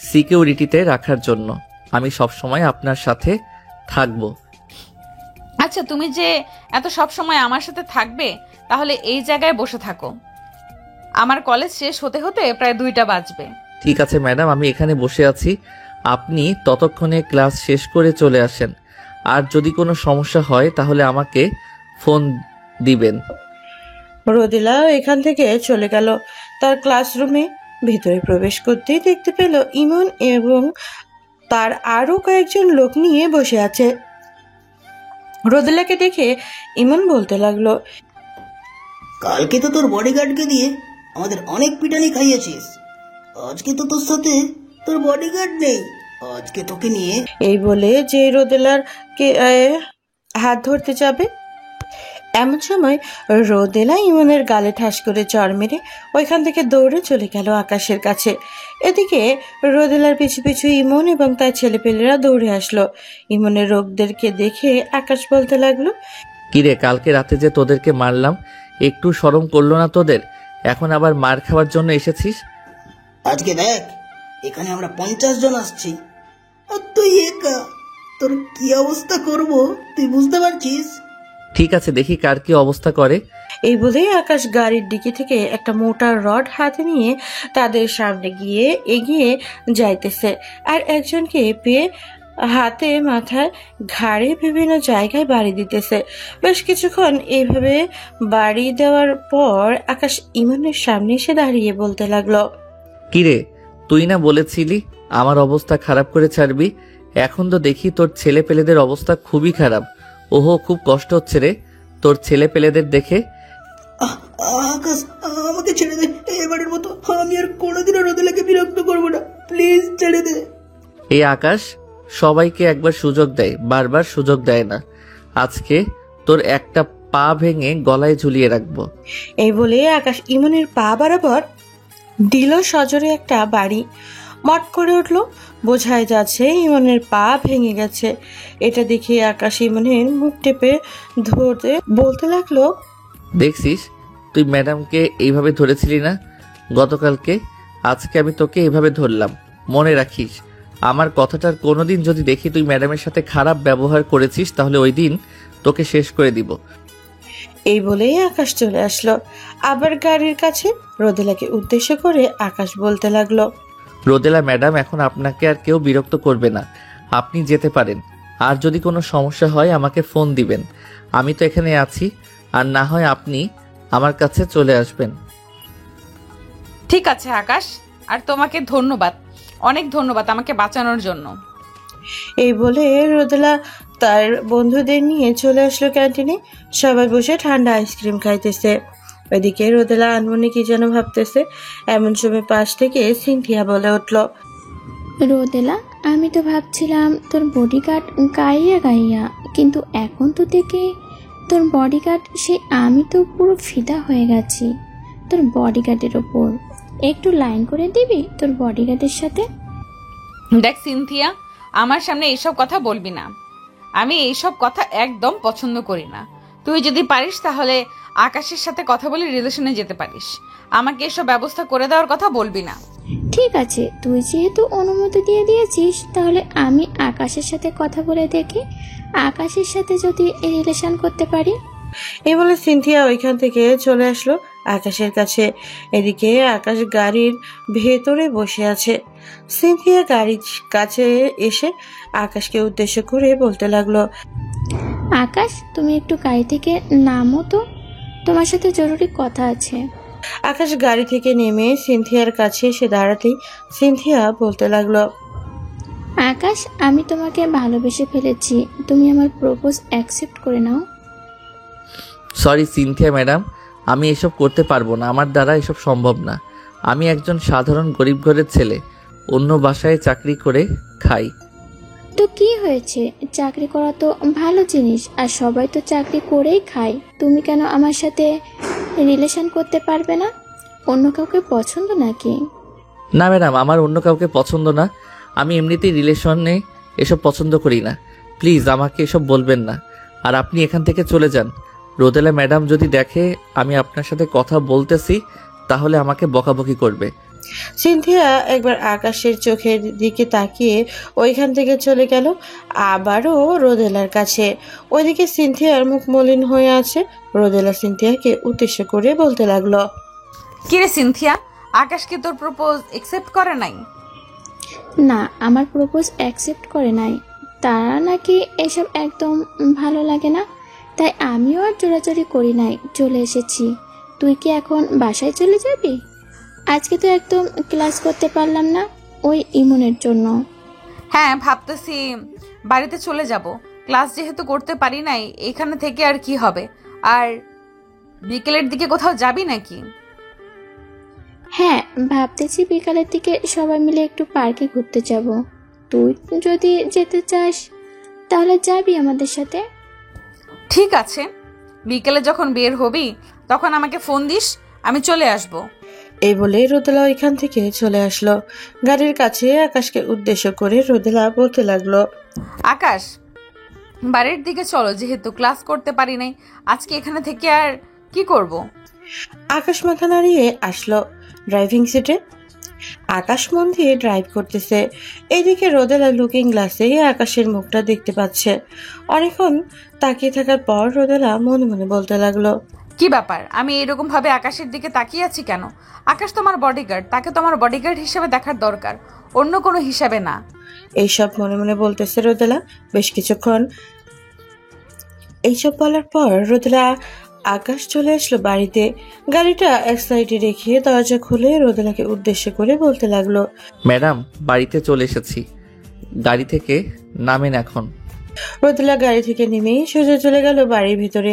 সিকিউরিটিতে রাখার জন্য। আমি সবসময় আপনার সাথে থাকবো। আচ্ছা, তুমি যে এত সব সময় আমার সাথে থাকবে, তাহলে এই জায়গায় বসে থাকো। আমার কলেজ শেষ হতে হতে প্রায় 2টা বাজবে। ঠিক আছে ম্যাডাম, আমি এখানে বসে আছি। আপনি ততক্ষণে ক্লাস শেষ করে চলে আসেন। আর যদি কোনো সমস্যা হয় তাহলে আমাকে ফোন দিবেন। রোদেলা এখান থেকে চলে গেল তার ক্লাসরুমে। ভিতরে প্রবেশ করতেই দেখতে পেল ইমন এবং তার আরো কয়েকজন লোক নিয়ে বসে আছে। রোদেলাকে দেখে ইমন বলতে লাগলো, কালকে তো তোর বডিগার্ডকে দিয়ে আমাদের অনেক পিটানি খাইয়েছিস, আজকে তো তোর সাথে তোর বডিগার্ড নেই, আজকে তোকে নিয়ে। এই বলে যে রোদেলার কে হাত ধরতে যাবে, এমন সময় রোদেলা ইমনের গালে ঠাস করে চড় মেরে ওইখান থেকে দৌড়ে চলে গেল আকাশের কাছে। এদিকে রোদেলার পিছু পিছু ইমন এবং তার ছেলেপেলেরা দৌড়ে আসলো। ইমনের লোকদেরকে দেখে আকাশ বলতে লাগলো, কিরে, কালকে রাতে যে তোদেরকে মারলাম, একটু শরম করলো না তোদের? এখন আবার মার খাওয়ার জন্য এসেছিস? আজকে দেখ, এখানে আমরা 50 জন আসছি আর তুই একা, তোর কি অবস্থা করব তুই বুঝতে পারছিস? ঠিক আছে, দেখি কার কি অবস্থা করে। এই বলেই আকাশ গাড়ির দিকে থেকে একটা মোটা রড হাতে নিয়ে তাদের সামনে গিয়ে এগিয়ে যাইতেছে। আর একজনকে পেয়ে হাতে মাথায় ঘাড়ে বিভিন্ন জায়গায় বাড়ি দিতেছে। বেশ কিছুক্ষণ এইভাবে বাড়ি দেওয়ার পর আকাশ ইমনের সামনে এসে দাঁড়িয়ে বলতে লাগলো, কিরে, তুই না বলেছিলি আমার অবস্থা খারাপ করে ছাড়বি? এখন তো দেখি তোর ছেলে পেলেদের অবস্থা খুবই খারাপ। ওহো, খুব কষ্ট হচ্ছে রে তোর ছেলে পেলেদের দেখে। আকাশ, আমাকে ছেড়ে দে, এবারের মতো আমি আর কোনোদিনও রোদেলাকে বিরক্ত করবো না, প্লিজ ছেড়ে দে। এই আকাশ সবাইকে একবার সুযোগ দেয়, বারবার সুযোগ দেয় না। আজকে তোর একটা পা ভেঙে গলায় ঝুলিয়ে রাখবো। এই বলে আকাশ ইমনের পা বরাবর দিল সজোরে একটা বাড়ি। মট করে উঠল, বোঝাই যাচ্ছে ইমনের পা ভেঙে গেছে। এটা দেখে আকাশ ইমনের মুখ টেপে ধরতে বলতে লাগলো, দেখছিস, তুই ম্যাডামকে এইভাবে ধরেছিলি না গতকালকে? আজকে আমি তোকে এইভাবে ধরলাম। মনে রাখিস, আমার কথাটার কোনোদিন যদি দেখি তুই ম্যাডামের সাথে খারাপ ব্যবহার করেছিস, তাহলে ওই দিন তোকে শেষ করে দিব। এই বলেই আকাশ চলে আসলো আবার গাড়ির কাছে। রোদেলাকে উদ্দেশ্য করে আকাশ বলতে লাগলো, রোদেলা ম্যাডাম, এখন আপনাকে আর কেউ বিরক্ত করবে না, আপনি যেতে পারেন। আর যদি কোনো সমস্যা হয় আমাকে ফোন দিবেন, আমি তো এখানে আছি। আর না হয় আপনি আমার কাছে চলে আসবেন। ঠিক আছে আকাশ, আর তোমাকে ধন্যবাদ, অনেক ধন্যবাদ আমাকে বাঁচানোর জন্য। এই বলে রোদেলা তার বন্ধুদের নিয়ে চলে আসলো ক্যান্টিনে। সবাই বসে ঠান্ডা আইসক্রিম খাইতেছে। ওইদিকে রোদেলা আনমনে কি যেন ভাবতেছে। এমন সময় পাশ থেকে সিনথিয়া বলে উঠল, রোদেলা, আমি তো ভাবছিলাম তোর বডিগার্ড গাইয়া গাইয়া, কিন্তু এখন তো দেখে তোর বডিগার্ড সে আমি তো পুরো ফিদা হয়ে গেছি তোর বডিগার্ডের ওপর। একটু লাইন করে দিবি তোর বডিগার্ডের সাথে? দেখ সিনথিয়া, আমার সামনে এইসব কথা বলবি না। আমি এইসব কথা একদম পছন্দ করি না। তুই যদি পারিস তাহলে আকাশের সাথে কথা বলে রিলেশনে যেতে পারিস। আমাকে এসব ব্যবস্থা করে দেওয়ার কথা বলবি না। ঠিক আছে, তুই যেহেতু অনুমতি দিয়ে দিয়েছিস, তাহলে আমি আকাশের সাথে কথা বলে দেখি আকাশের সাথে যদি রিলেশন করতে পারি। এই বলে সিনথিয়া ওইখান থেকে চলে আসলো আকাশের কাছে। এদিকে আকাশ গাড়ির ভেতরে বসে আছে। সিনথিয়া গাড়ির কাছে এসে আকাশকে উদ্দেশ্য করে বলতে লাগলো, আকাশ, তুমি একটু গাড়ি থেকে নামো তো, তোমার সাথে জরুরি কথা আছে। আকাশ গাড়ি থেকে নেমে সিনথিয়ার কাছে এসে দাঁড়াতেই সিনথিয়া বলতে লাগলো, আকাশ, আমি তোমাকে ভালোবেসে ফেলেছি, তুমি আমার প্রপোজ অ্যাকসেপ্ট করে নাও। সরি সিনথিয়া ম্যাডাম, আমি এসব করতে পারবো না। আমার দ্বারা এসব সম্ভব না। আমি একজন সাধারণ গরিব ঘরের ছেলে, অন্য বাসায় চাকরি করে খাই। তো কি হয়েছে, চাকরি করা তো ভালো জিনিস, আর সবাই তো চাকরি করেই খায়। তুমি কেন আমার সাথে রিলেশন করতে পারবে না? অন্য কাউকে পছন্দ নাকি? না ম্যাডাম, আমার অন্য কাউকে পছন্দ না। আমি এমনিতেই রিলেশনে এসব পছন্দ করি না। প্লিজ আমাকে এসব বলবেন না, আর আপনি এখান থেকে চলে যান। রোদেলা ম্যাডাম যদি দেখে আমি আপনার সাথে কথা বলতেছি তাহলে আমাকে বকাবকি করবে। সিনথিয়া একবার আকাশের চোখের দিকে তাকিয়ে ওইখান থেকে চলে গেল আবারও রোদেলার কাছে। ওইদিকে সিনথিয়ার মুখ মলিন হয়ে আছে। রোদেলা সিনথিয়াকে উদ্দেশ্য করে বলতে লাগলো, কিরে সিনথিয়া, আকাশ কি তোর প্রপোজ একসেপ্ট করে নাই? না, আমার প্রপোজ অ্যাকসেপ্ট করে নাই। তারা নাকি এসব একদম ভালো লাগে না, তাই আমিও আর জোরাজোরি করি নাই, চলে এসেছি। তুই কি এখন বাসায় চলে যাবি? আজকে তো একদম ক্লাস করতে পারলাম না ওই ইমনের জন্য। হ্যাঁ, ভাবতেছি বাড়িতে চলে যাব। ক্লাস যেহেতু করতে পারি নাই, এখানে থেকে আর কি হবে। আর বিকেলের দিকে কোথাও যাবি নাকি? হ্যাঁ, ভাবতেছি বিকালের দিকে সবাই মিলে একটু পার্কে ঘুরতে যাব। তুই যদি যেতে চাস তাহলে যাবি আমাদের সাথে। ঠিক আছে, বিকেলে যখন বের হবি তখন আমাকে ফোন দিস, আমি চলে আসব। এই বলে রোদেলা ওইখান থেকে চলে আসলো। গাড়ির কাছে আকাশকে উদ্দেশ্য করে রোদেলা বলতে লাগলো, আকাশ, বাড়ির দিকে চলো, যেহেতু ক্লাস করতে পারি নাই আজকে এখানে থেকে আর কি করব। আকাশ মাথা নাড়িয়ে আসলো ড্রাইভিং সিটে। আকাশ মন দিয়ে ড্রাইভ করতেছে। এদিকে রোদেলা লুকিং গ্লাসে আকাশের মুখটা দেখতে পাচ্ছে। অনেকক্ষণ তাকিয়ে থাকার পর রোদেলা মনে মনে বলতে লাগলো, কি ব্যাপার, আমি এরকম ভাবে আকাশের দিকে তাকিয়ে আছি কেন? আকাশ তোমার বডিগার্ড, তাকে তোমার বডিগার্ড হিসেবে দেখার দরকার, অন্য কোনো হিসাবে না। এইসব মনে মনে বলতেছে রোদেলা। বেশ কিছুক্ষণ এইসব বলার পর রোদেলা আকাশ চলে আসলো বাড়িতে। গাড়িটা এক সাইডে রেখে দরজা খুলে রোদেলাকে উদ্দেশ্য করে বলতে লাগলো, ম্যাডাম, বাড়িতে চলে এসেছি, গাড়ি থেকে নামেন এখন। রোদেলা গাড়ি থেকে নেমেই সোজা চলে গেল বাড়ির ভিতরে।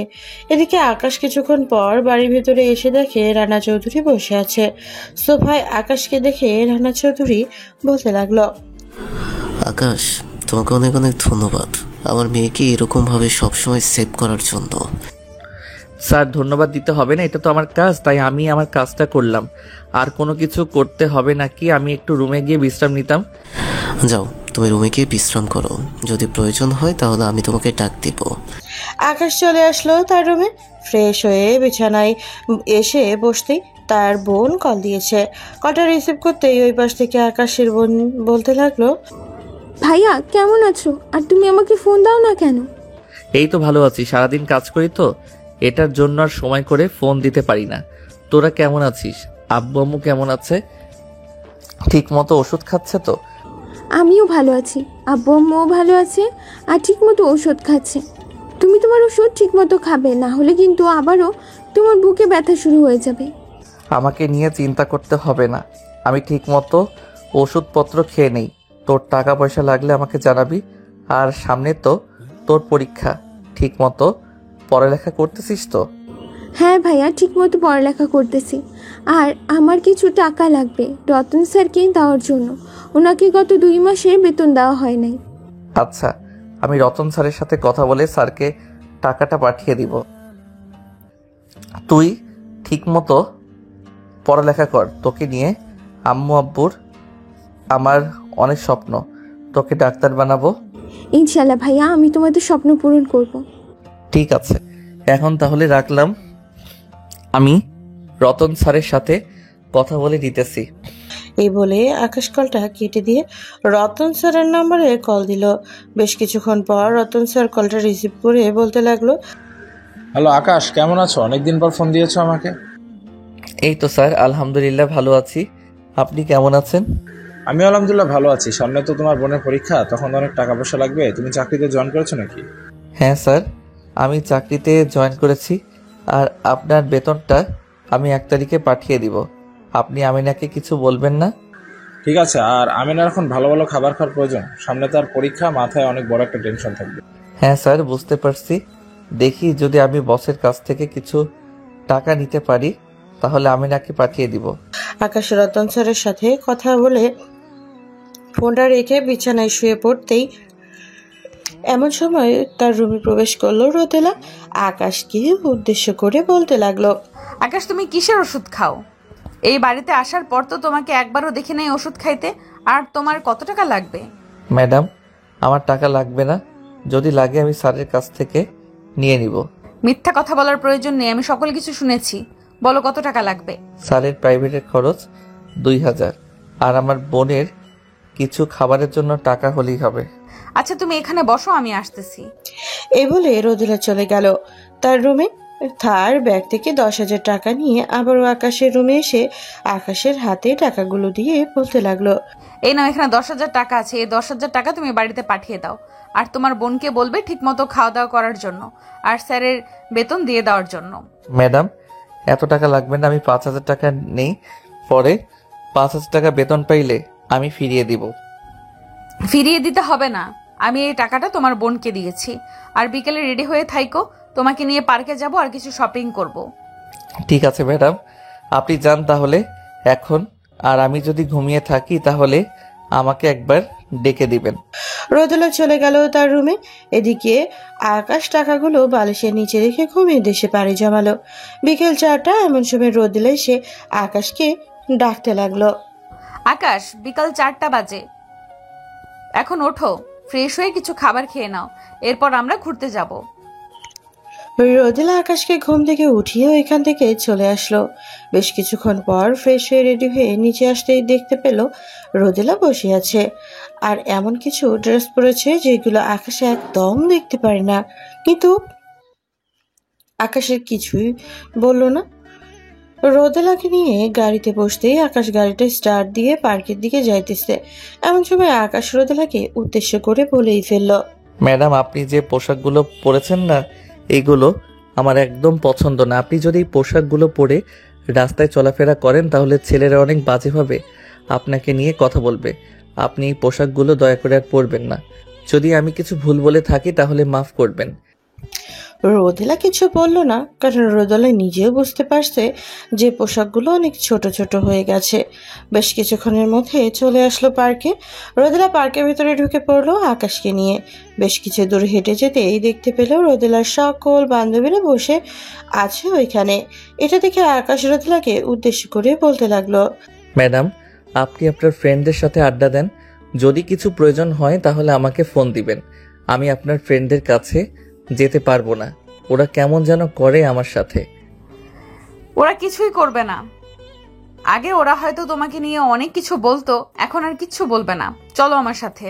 এদিকে আকাশ কিছুক্ষণ পর বাড়ির ভিতরে এসে দেখে রানা চৌধুরী বসে আছে সোফায়। আকাশকে দেখে রানা চৌধুরী বলতে লাগলো, আকাশ, তোমাকে অনেক অনেক ধন্যবাদ আমার মেয়েকে এরকমভাবে সবসময় সেভ করার জন্য। স্যার, ধন্যবাদ দিতে হবে না, এটা তো আমার কাজ, তাই আমি আমার কাজটা করলাম। আর কোনো কিছু করতে হবে নাকি? আমি একটু রুমে গিয়ে বিশ্রাম নিতাম। যাও, তুমি রুমে গিয়ে বিশ্রাম করো, যদি প্রয়োজন হয় তাহলে আমি তোমাকে ডাক দিব। আকাশ চলে আসলো তার রুমে। ফ্রেশ হয়ে বিছানায় এসে বসতেই তার বোন কল দিয়েছে। কলটা রিসিভ করতেই ওই পাশ থেকে আকাশের বোন বলতে লাগলো, ভাইয়া কেমন আছো? আর তুমি আমাকে ফোন দাও না কেন? এই তো ভালো আছি, সারাদিন কাজ করি তো এটার জন্য আর সময় করে ফোন দিতে পারি না। তোরা কেমন আছিস? আব্বু আম্মু কেমন আছে? ঠিক মতো ওষুধ খাচ্ছে তো? আমিও ভালো আছি, আব্বু আম্মুও ভালো আছে, আর ঠিক মতো ওষুধ খাচ্ছে। তুমি তোমার ওষুধ ঠিক মতো খাবে, না হলে কিন্তু আবারও তোমার বুকে ব্যথা শুরু হয়ে যাবে। আমাকে নিয়ে চিন্তা করতে হবে না, আমি ঠিক মতো ওষুধপত্র খেয়ে নেই। তোর টাকা পয়সা লাগলে আমাকে জানাবি। আর সামনে তো তোর পরীক্ষা, ঠিক মতো পড়ালেখা করতেছিস তো? হ্যাঁ ভাইয়া, ঠিকমতো পড়ালেখা করতেছি। আর আমার কিছু টাকা লাগবে রতন স্যারকে দেওয়ার জন্য। ওনাকে গত 2 মাসের বেতন দেওয়া হয় নাই। আচ্ছা, আমি রতন স্যারের সাথে কথা বলে স্যারকে টাকাটা পাঠিয়ে দিব। তুই ঠিক মতো পড়ালেখা কর। তোকে নিয়ে আম্মু আব্বুর আমার অনেক স্বপ্ন, তোকে ডাক্তার বানাবো। ইনশাল্লাহ ভাইয়া, আমি তোমাদের স্বপ্ন পূরণ করব। ঠিক আছে, এখন তাহলে রাখলাম। আমি রতন স্যারের সাথে কথা বলে দিতেছি। এই বলে আকাশ কলটা কেটে দিয়ে রতন স্যারের নম্বরে কল দিল। বেশ কিছুক্ষণ পর রতন স্যার কলটা রিসিভ করে বলতে লাগলো, হ্যালো আকাশ, কেমন আছো? অনেকদিন পর ফোন দিয়েছো আমাকে। এই তো স্যার, আলহামদুলিল্লাহ ভালো আছি। আপনি কেমন আছেন? আমি আলহামদুলিল্লাহ ভালো আছি। সামনে তো তোমার বোনের পরীক্ষা, তখন অনেক টাকা পয়সা লাগবে। তুমি চাকরিতে জয়েন করেছো নাকি? হ্যাঁ স্যার, আমি চাকরিতে জয়েন করেছি। আর আপনার বেতনটা আমি 1 তারিখে পাঠিয়ে দিব। আপনি আমিনাকে কিছু বলবেন না? ঠিক আছে। আর আমিনার এখন ভালো ভালো খাবার খাওয়ার প্রয়োজন। সামনে তার পরীক্ষা, মাথায় অনেক বড় একটা টেনশন থাকবে। হ্যাঁ স্যার, বুঝতে পারছি। দেখি যদি আমি বসের কাছ থেকে কিছু টাকা নিতে পারি তাহলে আমিনাকে পাঠিয়ে দিব। আকাশ রতন স্যারের সাথে কথা বলে ফোনটা রেখে বিছানায় শুয়ে পড়তেই এমন সময় তার রুমে প্রবেশ করলো রোদেলা। আকাশকে উদ্দেশ্য করে বলতে লাগলো, আকাশ, তুমি কিসের ওষুধ খাও? এই বাড়িতে আসার পর তো তোমাকে একবারও দেখি নাই ওষুধ খাইতে। আর তোমার কত টাকা লাগবে? ম্যাডাম, আমার টাকা লাগবে না। যদি লাগে আমি স্যারের কাছ থেকে নিয়ে নিব। মিথ্যা কথা বলার প্রয়োজন নেই, আমি সকল কিছু শুনেছি। বলো কত টাকা লাগবে? স্যারের প্রাইভেটের খরচ 2000, আর আমার বোনের কিছু খাবারের জন্য টাকা হলেই হবে। আচ্ছা, তুমি এখানে বসো, আমি আসতেছি। এই বলে রোদেলা চলে গেল তার রুমে। তার ব্যাগ থেকে 10,000 টাকা নিয়ে আবারও আকাশের রুমে এসে আকাশের হাতে টাকাগুলো দিয়ে বলতে লাগলো, এই নাও, এখানে 10,000 টাকা আছে। এই 10,000 টাকা তুমি বাড়িতে পাঠিয়ে দাও। আর তোমার বোনকে বলবে ঠিকমতো খাওয়া দাওয়া করার জন্য, আর স্যারের বেতন দিয়ে দেওয়ার জন্য। ম্যাডাম, এত টাকা লাগবে না। আমি 5000 টাকা নেই, পরে 5000 টাকা বেতন পাইলে আমি ফিরিয়ে দিব। ফিরিয়ে দিতে হবে না, আমি এই টাকাটা তোমার বোনকে দিয়েছি। আর বিকেলে রেডি হয়ে থাইকো, তোমাকে নিয়ে পার্কে যাব আর কিছু শপিং করব। ঠিক আছে ম্যাডাম, আপনি যান তাহলে এখন। আর আমি যদি ঘুমিয়ে থাকি তাহলে আমাকে একবার ডেকে দিবেন। রোদেলা চলে গেল তার রুমে। এদিকে আকাশ টাকাগুলো বালিশের নিচে রেখে ঘুমিয়ে দেশে পাড়ি জমালো। বিকেল 4টা এমন সময় রোদেলা এসে আকাশকে ডাকতে লাগলো, আকাশ, বিকাল 4টা বাজে, এখন ওঠো, ফ্রেশ হয়ে কিছু খাবার খেয়ে নাও, এরপর আমরা ঘুরতে যাব। রোদেলা আকাশকে ঘুম থেকে উঠিয়ে ওইখান থেকে চলে আসলো। বেশ কিছুক্ষণ পর ফ্রেশ হয়ে রেডি হয়ে নিচে আসতেই দেখতে পেল রোদেলা বসে আছে। আর এমন কিছু ড্রেস পরেছে যেগুলো আকাশে একদম দেখতে পারে না। কিন্তু আকাশের কিছুই বলল না। রোদেলাকে নিয়ে গাড়িতে বসতেই আকাশ গাড়িটা স্টার্ট দিয়ে পার্কের দিকে যাইতেছে। এমন সময় আকাশ রোদেলাকে উদ্দেশ্য করে বলেই ফেলল, ম্যাডাম, আপনি যে পোশাকগুলো পরেছেন না, এইগুলো আমার একদম পছন্দ না। আপনি যদি এই পোশাকগুলো পরে রাস্তায় চলাফেরা করেন তাহলে ছেলেরা অনেক বাজেভাবে আপনাকে নিয়ে কথা বলবে। আপনি এই পোশাকগুলো দয়া করে আর পরবেন না। যদি আমি কিছু ভুল বলে থাকি তাহলে মাফ করবেন। রোদেলা কিছু বলল না, কারণ রোদেলা নিজেও বুঝতে পারছে যে পোশাকগুলো অনেক ছোট ছোট হয়ে গেছে। বেশ কিছুক্ষণের মধ্যে চলে আসলো পার্কে। রোদেলা পার্কের ভেতরে ঢুকে পড়লো আকাশকে নিয়ে। বেশ কিছু দূর হেঁটে যেতেই দেখতে পেল রোদেলার সকল বান্ধবীরা বসে আছে ওইখানে। এটা দেখে আকাশ রোদেলাকে উদ্দেশ্য করে বলতে লাগলো, ম্যাডাম, আপনি আপনার ফ্রেন্ডদের সাথে আড্ডা দেন। যদি কিছু প্রয়োজন হয় তাহলে আমাকে ফোন দিবেন। আমি আপনার ফ্রেন্ডদের কাছে যেতে পারবো না। ওরা কেমন যেন করে আমার সাথে। ওরা কিছুই করবে না। আগে ওরা হয়তো তোমাকে নিয়ে অনেক কিছু বলতো, এখন আর কিচ্ছু বলবে না। চলো আমার সাথে।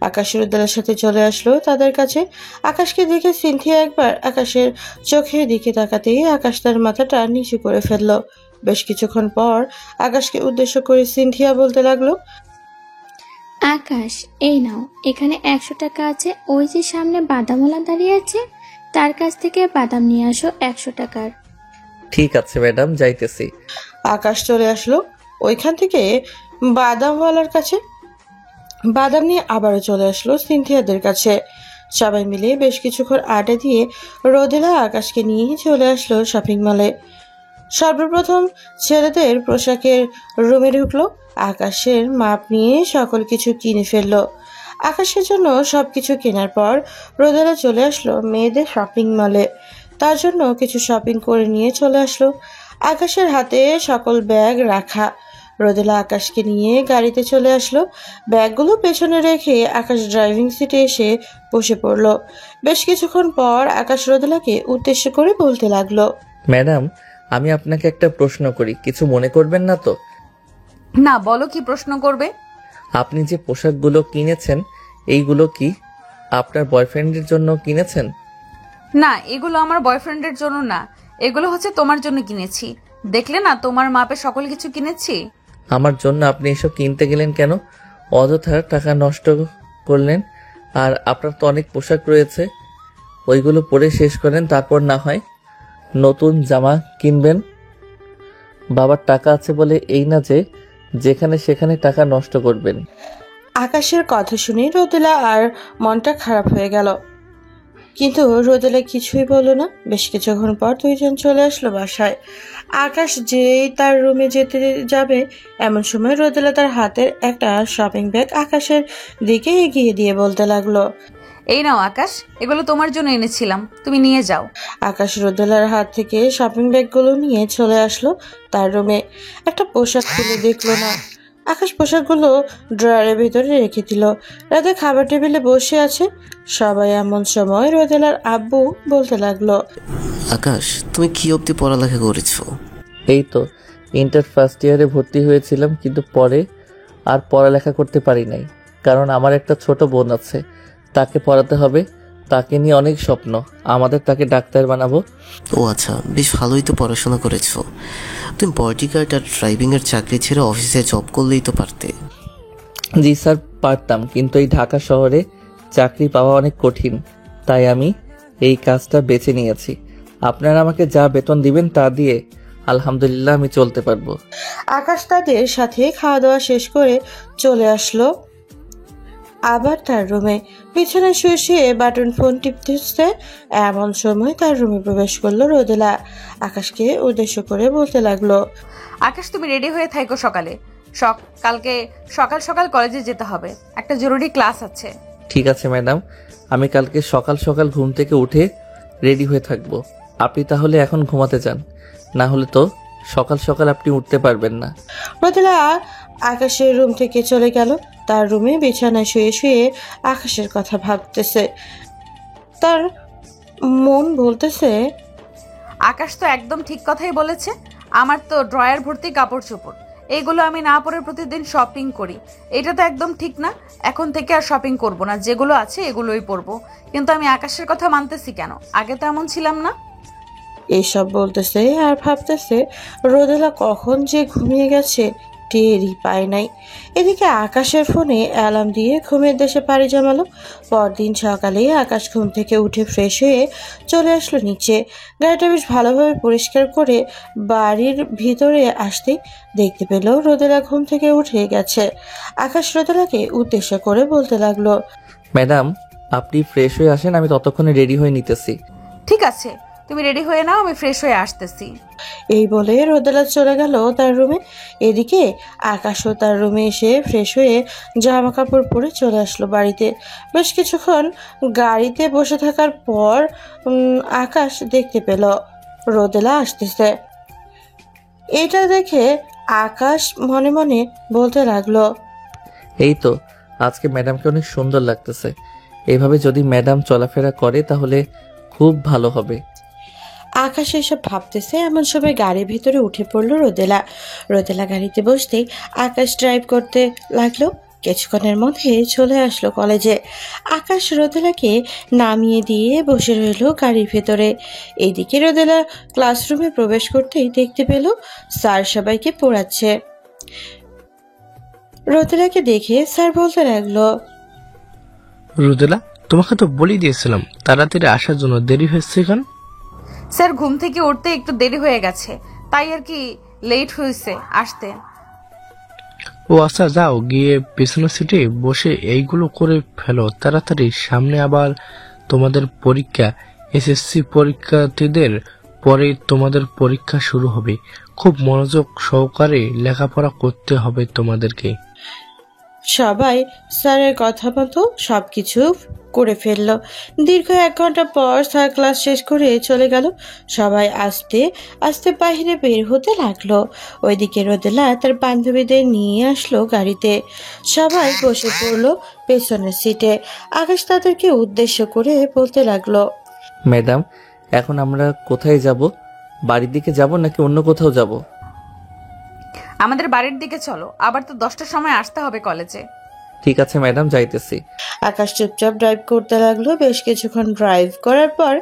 আকাশ রোদেলার সাথে চলে আসলো তাদের কাছে। আকাশকে দেখে সিনথিয়া একবার আকাশের চোখের দিকে তাকাতেই আকাশ তার মাথাটা নিচু করে ফেললো। বেশ কিছুক্ষণ পর আকাশকে উদ্দেশ্য করে সিনথিয়া বলতে লাগলো, আকাশ, এই নাও, এখানে 100 টাকা আছে। ওই যে সামনে বাদামওয়ালা দাঁড়িয়ে আছে, তার কাছ থেকে বাদাম নিয়ে আসো 100 টাকার। ঠিক আছে ম্যাডাম, যাইতেছি। আকাশ চলে আসলো ওইখান থেকে বাদামওয়ালার কাছে। বাদাম নিয়ে আবারও চলে আসলো সিনথিয়াদের কাছে। সবাই মিলে বেশ কিছুক্ষণ আড্ডা দিয়ে রোদেলা আকাশকে নিয়ে চলে আসলো শপিং মলে। সর্বপ্রথম ছেলেদের পোশাকের রুমে ঢুকলো। আকাশের মাপ নিয়ে সকল কিছু কিনে ফেললো। আকাশের জন্য সবকিছু কেনার পর রোদেলা চলে আসলো মেয়েদের শপিং মলে। তার জন্য কিছু শপিং করে নিয়ে চলে আসলো। আকাশের হাতে সকল ব্যাগ রাখা। রোদেলা আকাশকে নিয়ে গাড়িতে চলে আসলো। ব্যাগগুলো পেছনে রেখে আকাশ ড্রাইভিং সিটে এসে বসে পড়লো। বেশ কিছুক্ষণ পর আকাশ রোদেলাকে উদ্দেশ্য করে বলতে লাগলো, ম্যাডাম, আমি আপনাকে একটা প্রশ্ন করি, কিছু মনে করবেন না তো? না, বলো কি প্রশ্ন করবে? আপনি যে পোশাকগুলো কিনেছেন এইগুলো কি আপনার বয়ফ্রেন্ডের জন্য কিনেছেন? না, এগুলো আমার বয়ফ্রেন্ডের জন্য না, এগুলো হচ্ছে তোমার জন্য কিনেছি। দেখলে না তোমার মাপে সকল কিছু কিনেছি। আমার জন্য আপনি এসব কিনতে গেলেন কেন? অযথা টাকা নষ্ট করলেন। আর আপনার তো অনেক পোশাক রয়েছে, ওইগুলো পরে শেষ করেন, তারপর না হয় নতুন জামা কিনবেন। বাবার টাকা আছে বলে এই না যে যেখানে সেখানে টাকা নষ্ট করবেন। আকাশের কথা শুনে রোদেলা আর মনটা খারাপ হয়ে গেল, কিন্তু রোদেলা কিছুই বলল না। বেশ কিছুক্ষণ পর দুইজন চলে আসলো বাসায়। আকাশ যেই তার রুমে যেতে যাবে এমন সময় রোদেলা তার হাতের একটা শপিং ব্যাগ আকাশের দিকে এগিয়ে দিয়ে বলতে লাগলো, এই নাও আকাশ, এগুলো তোমার জন্য এনেছিলাম, তুমি নিয়ে যাও। আকাশ রোদেলার হাত থেকে শপিং ব্যাগগুলো নিয়ে চলে আসলো তার রুমে। একটা পোশাক খুলে দেখলো না। আকাশ পোশাকগুলো ড্রয়ারের ভিতরে রেখে দিল। রাতে খাবার টেবিলে বসে আছে সবাই। এমন সময় রোদেলার আব্বু বলতে লাগলো, আকাশ, তুমি কি অবধি পড়ালেখা করেছো? এই তো ইন্টার ফার্স্ট ইয়ারে ভর্তি হয়েছিলাম, কিন্তু পরে আর পড়ালেখা করতে পারি নাই, কারণ আমার একটা ছোট বোন আছে, তাকে পড়াতে হবে। তাকে নিয়ে অনেক স্বপ্ন আমাদের, তাকে ডাক্তার বানাবো। ও আচ্ছা, বেশ ভালোই তো পড়াশোনা করেছো। তুমি বডিগার্ড আর ড্রাইভিংয়ের চাকরি ছেড়ে অফিসে জব করলেই তো পারতে। জি স্যার, পারতাম, কিন্তু এই ঢাকা শহরে চাকরি পাওয়া অনেক কঠিন, তাই আমি এই কাজটা বেছে নিয়েছি। আপনারা আমাকে যা বেতন দিবেন তা দিয়ে আলহামদুলিল্লাহ আমি চলতে পারবো। আকাশ তাদের সাথে খাওয়া দাওয়া শেষ করে চলে আসলো আবার তার রুমে। বিছানায় শুয়ে শুয়ে বাটন ফোন টিপতেছে এমন সময় তার রুমে প্রবেশ করলো রোদেলা। আকাশকে উদ্দেশ্য করে বলতে লাগলো, আকাশ, তুমি রেডি হয়ে থাকো, কালকে সকাল সকাল কলেজে যেতে হবে, একটা জরুরি ক্লাস আছে। ঠিক আছে ম্যাডাম, আমি কালকে সকাল সকাল ঘুম থেকে উঠে রেডি হয়ে থাকবো। আপনি তাহলে এখন ঘুমাতে যান, না হলে তো সকাল সকাল আপনি উঠতে পারবেন না। রোদেলা আকাশের রুম থেকে চলে গেল। তার রুমে বিছানায় শুয়ে শুয়ে আকাশের কথা ভাবতেছে। তার মন বলতেছে, আকাশ তো একদম ঠিক কথাই বলেছে। আমার তো ড্রয়ার ভর্তি কাপড় চোপড়, এইগুলো আমি না পরে প্রতিদিন শপিং করি। এটা তো একদম ঠিক না। এখন থেকে আর শপিং করব না, যেগুলো আছে এগুলোই পরবো। কিন্তু আমি আকাশের কথা মানতেছি কেন? আগে তো এমন ছিলাম না। এইসব বলতেছে আর ভাবতেছে রোদেলা কখন যে ঘুমিয়ে গেছে টেরই পায় নাই। এদিকে আকাশের ফোনে অ্যালার্ম দিয়ে ঘুমের দেশে পাড়ি জমালো। পরদিন সকালে আকাশ ঘুম থেকে উঠে ফ্রেশ হয়ে চলে আসলো নিচে। গাড়িটা বেশ ভালোভাবে পরিষ্কার করে বাড়ির ভিতরে আসতেই দেখতে পেল রোদেলা ঘুম থেকে উঠে গেছে। আকাশ রোদেলাকে উদ্দেশ্য করে বলতে লাগলো, ম্যাডাম, আপনি ফ্রেশ হয়ে আসেন, আমি ততক্ষণে রেডি হয়ে নিতেছি। ঠিক আছে, তুমি রেডি হয়ে নাও, আমি ফ্রেশ হয়ে আসতেছি। এই বলে রোদেলা চলে গেল তার রুমে। এদিকে আকাশও তার রুমে এসে ফ্রেশ হয়ে জামা কাপড় পরে চলে আসলো বাড়িতে। বেশ কিছুক্ষণ গাড়িতে বসে থাকার পর আকাশ দেখতে পেল রোদেলা আসতেছে। এটা দেখে আকাশ মনে মনে বলতে লাগলো, এই তো আজকে ম্যাডামকে অনেক সুন্দর লাগতেছে। এইভাবে যদি ম্যাডাম চলাফেরা করে তাহলে খুব ভালো হবে। আকাশ এসব ভাবতেছে এমন সময় গাড়ির ভিতরে উঠে পড়লো রোদেলা। রোদেলা গাড়িতে বসতেই আকাশ ড্রাইভ করতে লাগলো। কিছুক্ষণের মধ্যে চলে আসলো কলেজে। আকাশ রোদেলাকে নামিয়ে দিয়ে বসে রইল গাড়ির ভেতরে। এইদিকে রোদেলা ক্লাসরুমে প্রবেশ করতেই দেখতে পেল স্যার সবাইকে পড়াচ্ছে। রোদেলাকে দেখে স্যার বলতে লাগলো, রোদেলা, তোমাকে তো বলে দিয়েছিলাম তাড়াতাড়ি আসার জন্য, দেরি হয়েছে কেন? স্যার, ঘুম থেকে উঠতে একটু দেরি হয়ে গেছে, তাই আর কি লেট হয়েছে আসতে। ও ও আচ্ছা, যাও গিয়ে পেছনের সিটে বসে এইগুলো করে ফেলো তাড়াতাড়ি, সামনে আবার তোমাদের পরীক্ষা। এসএসসি পরীক্ষার্থীদের পরে তোমাদের পরীক্ষা শুরু হবে, খুব মনোযোগ সহকারে লেখাপড়া করতে হবে তোমাদেরকে। সবাই স্যারের কথা মতো সবকিছু করে ফেললো। দীর্ঘ 1 ঘন্টা পর স্যার ক্লাস শেষ করে চলে গেল। সবাই আস্তে আস্তে বাইরে বের হতে লাগলো। ওইদিকে রোদেলা তার বান্ধবীদের নিয়ে আসলো গাড়িতে। সবাই বসে পড়লো পেছনের সিটে। আকাশ তাদেরকে উদ্দেশ্য করে বলতে লাগলো, ম্যাডাম, এখন আমরা কোথায় যাব? বাড়ির দিকে যাব নাকি অন্য কোথাও যাব? আমাদের বাড়ির দিকে চলো, আবার তো 10টার সময় আসতে হবে কলেজে। ঠিক আছে ম্যাডাম, যাইতেছি। আকাশ চুপচাপ ড্রাইভ করতে লাগলো। বেশ কিছুক্ষণ ড্রাইভ করার পর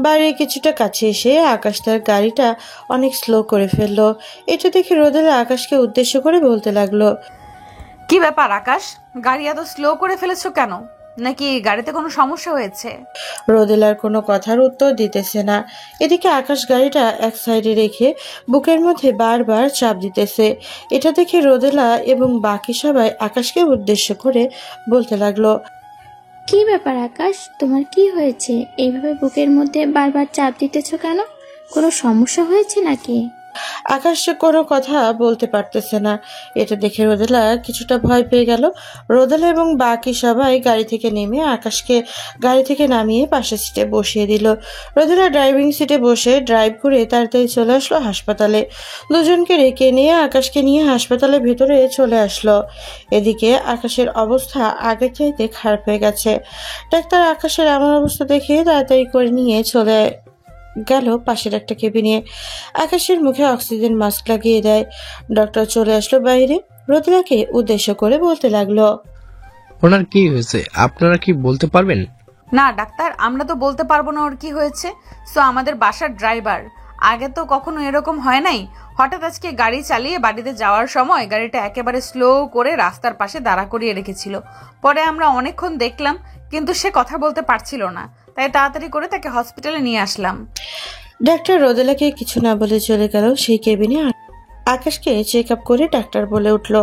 বাড়ির কিছুটা কাছে এসে আকাশ তার গাড়িটা অনেক স্লো করে ফেললো। এটা দেখে রোদেলা আকাশকে উদ্দেশ্য করে বলতে লাগলো, কি ব্যাপার আকাশ, গাড়ি এত স্লো করে ফেলেছো কেন? নাকি গাড়িতে কোনো সমস্যা হয়েছে? রোদেলার কোনো কথার উত্তর দিতেছে না। এদিকে আকাশ গাড়িটা এক সাইডে রেখে বুকের মধ্যে বারবার চাপ দিতেছে। এটা দেখে রোদেলা এবং বাকি সবাই আকাশকে উদ্দেশ্য করে বলতে লাগলো, কি ব্যাপার আকাশ, তোমার কি হয়েছে? এইভাবে বুকের মধ্যে বারবার চাপ দিতেছো কেন? কোনো সমস্যা হয়েছে নাকি? আকাশ কোনো কথা বলতে পারতেছে না। এটা দেখে রোদেলা কিছুটা ভয় পেয়ে গেল। রোদেলা এবং বাকি সবাই গাড়ি থেকে নেমে আকাশকে গাড়ি থেকে নামিয়ে পাশের সিটে বসিয়ে দিল। রোদেলা ড্রাইভিং সিটে বসে ড্রাইভ করে তাড়াতাড়ি চলে আসলো হাসপাতালে। দুজনকে রেখে নিয়ে আকাশকে নিয়ে হাসপাতালের ভেতরে চলে আসলো। এদিকে আকাশের অবস্থা আগের চাইতে খারাপ হয়ে গেছে। ডাক্তার আকাশের এমন অবস্থা দেখে তাড়াতাড়ি করে নিয়ে চলে গেল পাশের একটা কেবিনে। আকাশের মুখে অক্সিজেন মাস্ক লাগিয়ে দেয়। ডক্টর চলে আসলো বাইরে। রোদেলাকে উদ্দেশ্য করে বলতে লাগলো, ওনার কি হয়েছে আপনারা কি বলতে পারবেন? না ডাক্তার, আমরা তো বলতে পারবো না ওর কি হয়েছে। সো আমাদের বাসার ড্রাইভার, আগে তো কখনো এরকম হয় নাই। হঠাৎ আজকে গাড়ি চালিয়ে বাড়িতে যাওয়ার সময় গাড়িটা একেবারে স্লো করে রাস্তার পাশে দাঁড়া করিয়ে রেখেছিল। পরে আমরা অনেকক্ষণ দেখলাম, কিন্তু সে কথা বলতে পারছিল না, তাই তাড়াতাড়ি করে তাকে হসপিটালে নিয়ে আসলাম। ডাক্তার রোদেলাকে কিছু না বলে চলে গেল সেই কেবিনে। আকাশকে চেক আপ করে ডাক্তার বলে উঠল,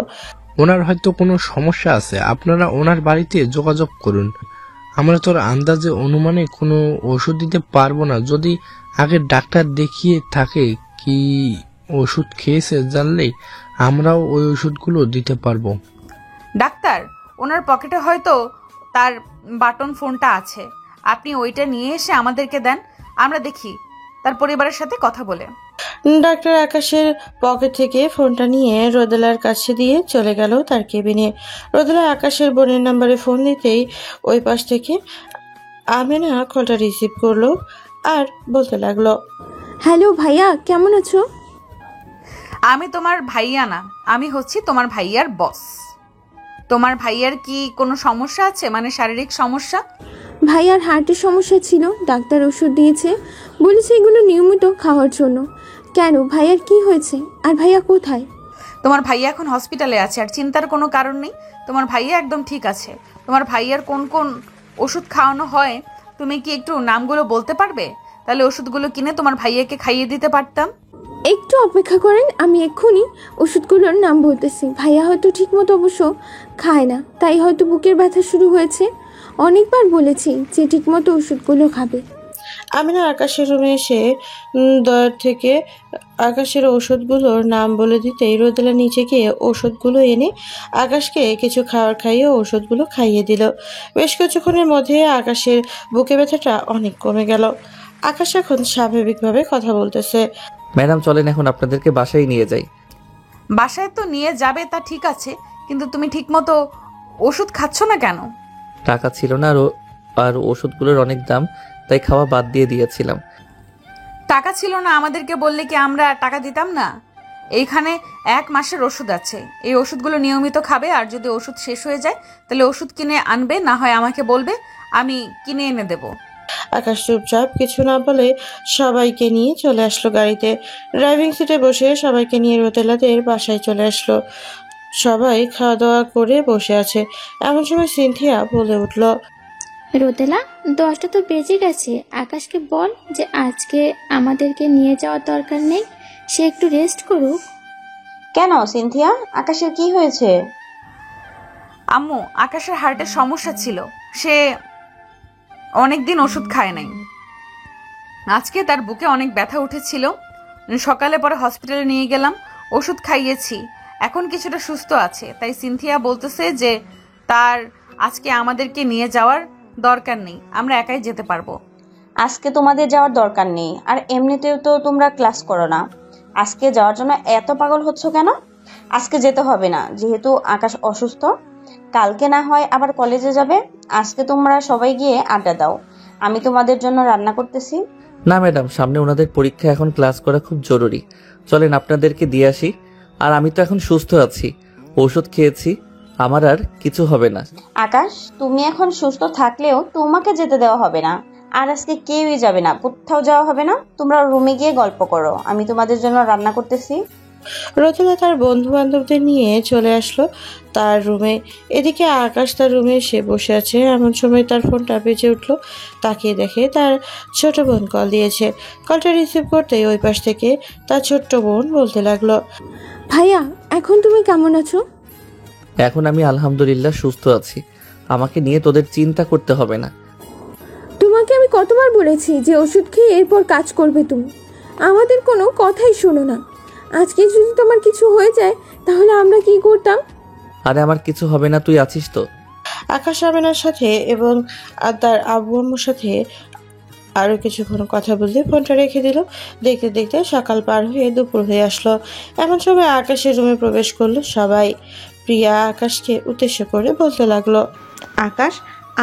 ওনার হয়তো কোনো সমস্যা আছে, আপনারা ওনার বাড়িতে যোগাযোগ করুন। আমরা তোর আন্দাজে অনুমানে কোনো ওষুধ দিতে পারবো না। যদি আগে ডাক্তার দেখিয়ে থাকে কি ওষুধ খেয়েছে জানলেই আমরাও ওই ওষুধগুলো দিতে পারবো। ডাক্তার, ওনার পকেটে হয়তো তার বাটন ফোনটা আছে, আপনি ওইটা নিয়ে এসে আমাদেরকে দেন, আমরা দেখি তার পরিবারের সাথে কথা বলে। ডাক্তার আকাশের পকেট থেকে ফোনটা নিয়ে রোদেলার কাছে দিয়ে চলে গেল তার কেবিনে। রোদেলা আকাশের বোনের নাম্বারে ফোন দিতেই ওই পাশ থেকে আমেনা কলটা রিসিভ করলো আর বলতে লাগলো, হ্যালো ভাইয়া, কেমন আছো? আমি তোমার ভাইয়া না, আমি হচ্ছি তোমার ভাইয়ার বস। তোমার ভাইয়ার কি কোনো সমস্যা আছে, মানে শারীরিক সমস্যা? ভাইয়ার হার্টের সমস্যা ছিল, ডাক্তার ওষুধ দিয়েছে, বলেছে এগুলো নিয়মিত খাওয়ার জন্য। কেন, ভাইয়ার কি হয়েছে? আর ভাইয়া কোথায়? তোমার ভাইয়া এখন হসপিটালে আছে, আর চিন্তার কোনো কারণ নেই, তোমার ভাইয়া একদম ঠিক আছে। তোমার ভাইয়ার কোন কোন ওষুধ খাওয়ানো হয় তুমি কি একটু নামগুলো বলতে পারবে? তাহলে ওষুধগুলো কিনে তোমার ভাইয়াকে খাইয়ে দিতে পারতাম। একটু অপেক্ষা করেন, আমি এক্ষুনি ওষুধগুলোর নাম বলতেছি। ভাইয়া হয়তো ঠিক মতো অবশ্য খায় না, তাই হয়তো বুকের ব্যথা শুরু হয়েছে। অনেকবার বলেছি যে ঠিক মতো ওষুধগুলো খাবে। আমিনা আকাশের রুমে এসে দর থেকে আকাশের ওষুধগুলোর নাম বলে দিতেই রোদেলা নিচে গিয়ে ওষুধগুলো এনে আকাশকে কিছু খাবার খাইয়ে ওষুধগুলো খাইয়ে দিল। বেশ কিছুক্ষণের মধ্যে আকাশের বুকে ব্যথাটা অনেক কমে গেল। আকাশ এখন স্বাভাবিকভাবে কথা বলতেছে। ম্যাডাম চলেন এখন আপনাদেরকে বাসায় নিয়ে যাই। বাসায় তো নিয়ে যাবে, তা ঠিক আছে, কিন্তু তুমি ঠিক মতো ওষুধ খাচ্ছ না কেন? টাকা ছিল না, আর ওষুধগুলোর অনেক দাম, তাই খাওয়া বাদ দিয়ে দিয়েছিলাম। টাকা ছিল না আমাদেরকে বললে কি আমরা টাকা দিতাম না? এইখানে 1 মাসের ওষুধ আছে, এই ওষুধগুলো নিয়মিত খাবে, আর যদি ওষুধ শেষ হয়ে যায় তাহলে ওষুধ কিনে আনবে, না হয় আমাকে বলবে, আমি কিনে এনে দেব। আকাশ চুপচাপ কিছু না বলে সবাইকে নিয়ে চলে আসলো গাড়িতে। ড্রাইভিং সিটে বসে সবাইকে নিয়ে রোদেলাদের বাসায় চলে আসলো। সবাই খাওয়া দাওয়া করে বসে আছে। এমন সময় সিনথিয়া বলে উঠল, রোদেলা, 10টা তো বেজে গেছে, আকাশকে বল যে আজকে আমাদেরকে নিয়ে যাওয়ার দরকার নেই, সে একটু রেস্ট করুক। কেন সিনথিয়া, আকাশের কি হয়েছে? আম্মু, আকাশের হার্টের সমস্যা ছিল, সে অনেকদিন ওষুধ খায় নাই। আজকে তার বুকে অনেক ব্যথা উঠেছিল, সকালে পরে হসপিটালে নিয়ে গেলাম, ওষুধ খাইয়েছি, এখন কিছুটা সুস্থ আছে। তাই সিনথিয়া বলতেছে যে তার আজকে আমাদেরকে নিয়ে যাওয়ার দরকার নেই, আমরা একাই যেতে পারবো। আজকে তোমাদের যাওয়ার দরকার নেই, আর এমনিতেও তো তোমরা ক্লাস করো না, আজকে যাওয়ার জন্য এত পাগল হচ্ছ কেন? আজকে যেতে হবে না, যেহেতু আকাশ অসুস্থ। কালকে না হয় আবার কলেজে যাবে। আজকে তোমরা সবাই গিয়ে আড্ডা দাও, আমি তোমাদের জন্য রান্না করতেছি। না ম্যাডাম, সামনে ওনাদের পরীক্ষা, এখন ক্লাস করা খুব জরুরি। চলেন আপনাদেরকে দিয়ে আসি। আর আমি তো এখন সুস্থ আছি, ওষুধ খেয়েছি, আমার আর কিছু হবে না। আকাশ, তুমি এখন সুস্থ থাকলেও তোমাকে যেতে দেওয়া হবে না, আর আজকে কেউই যাবে না, কোথাও যাওয়া হবে না। তোমরা রুমে গিয়ে গল্প করো, আমি তোমাদের জন্য রান্না করতেছি। রোদেলা তার বন্ধু বান্ধবদের নিয়ে চলে আসলো তার রুমে। এদিকে আকাশ তার রুমে এসে বসে আছে। এমন সময় তার ফোনটা বেজে উঠলো। তাকিয়ে দেখে তার ছোট বোন কল দিয়েছে। কলটা রিসিভ করতেই ওই পাশ থেকে তার ছোট্ট বোন বলতে লাগলো, ভাইয়া এখন তুমি কেমন আছো? এখন আমি আলহামদুলিল্লাহ সুস্থ আছি, আমাকে নিয়ে তোদের চিন্তা করতে হবে না। তোমাকে আমি কতবার বলেছি যে ওষুধ খেয়ে এরপর কাজ করবে তুমি, আমাদের কোনো কথাই শোনো না। আজকে যদি তোমার কিছু হয়ে যায় তাহলে আমরা কি করতাম? আরে আমার কিছু হবে না, তুই আছিস তো? আকাশ আমেনার সাথে এবং তার আব্বু আম্মুর সাথে আরও কিছুক্ষণ কথা বলতে ফোনটা রেখে দিল। দেখতে দেখতে সকাল পার হয়ে দুপুর হয়ে আসলো। এমন সময় আকাশের রুমে প্রবেশ করলো সবাই। প্রিয়া আকাশকে উদ্দেশ্য করে বলতে লাগলো, আকাশ,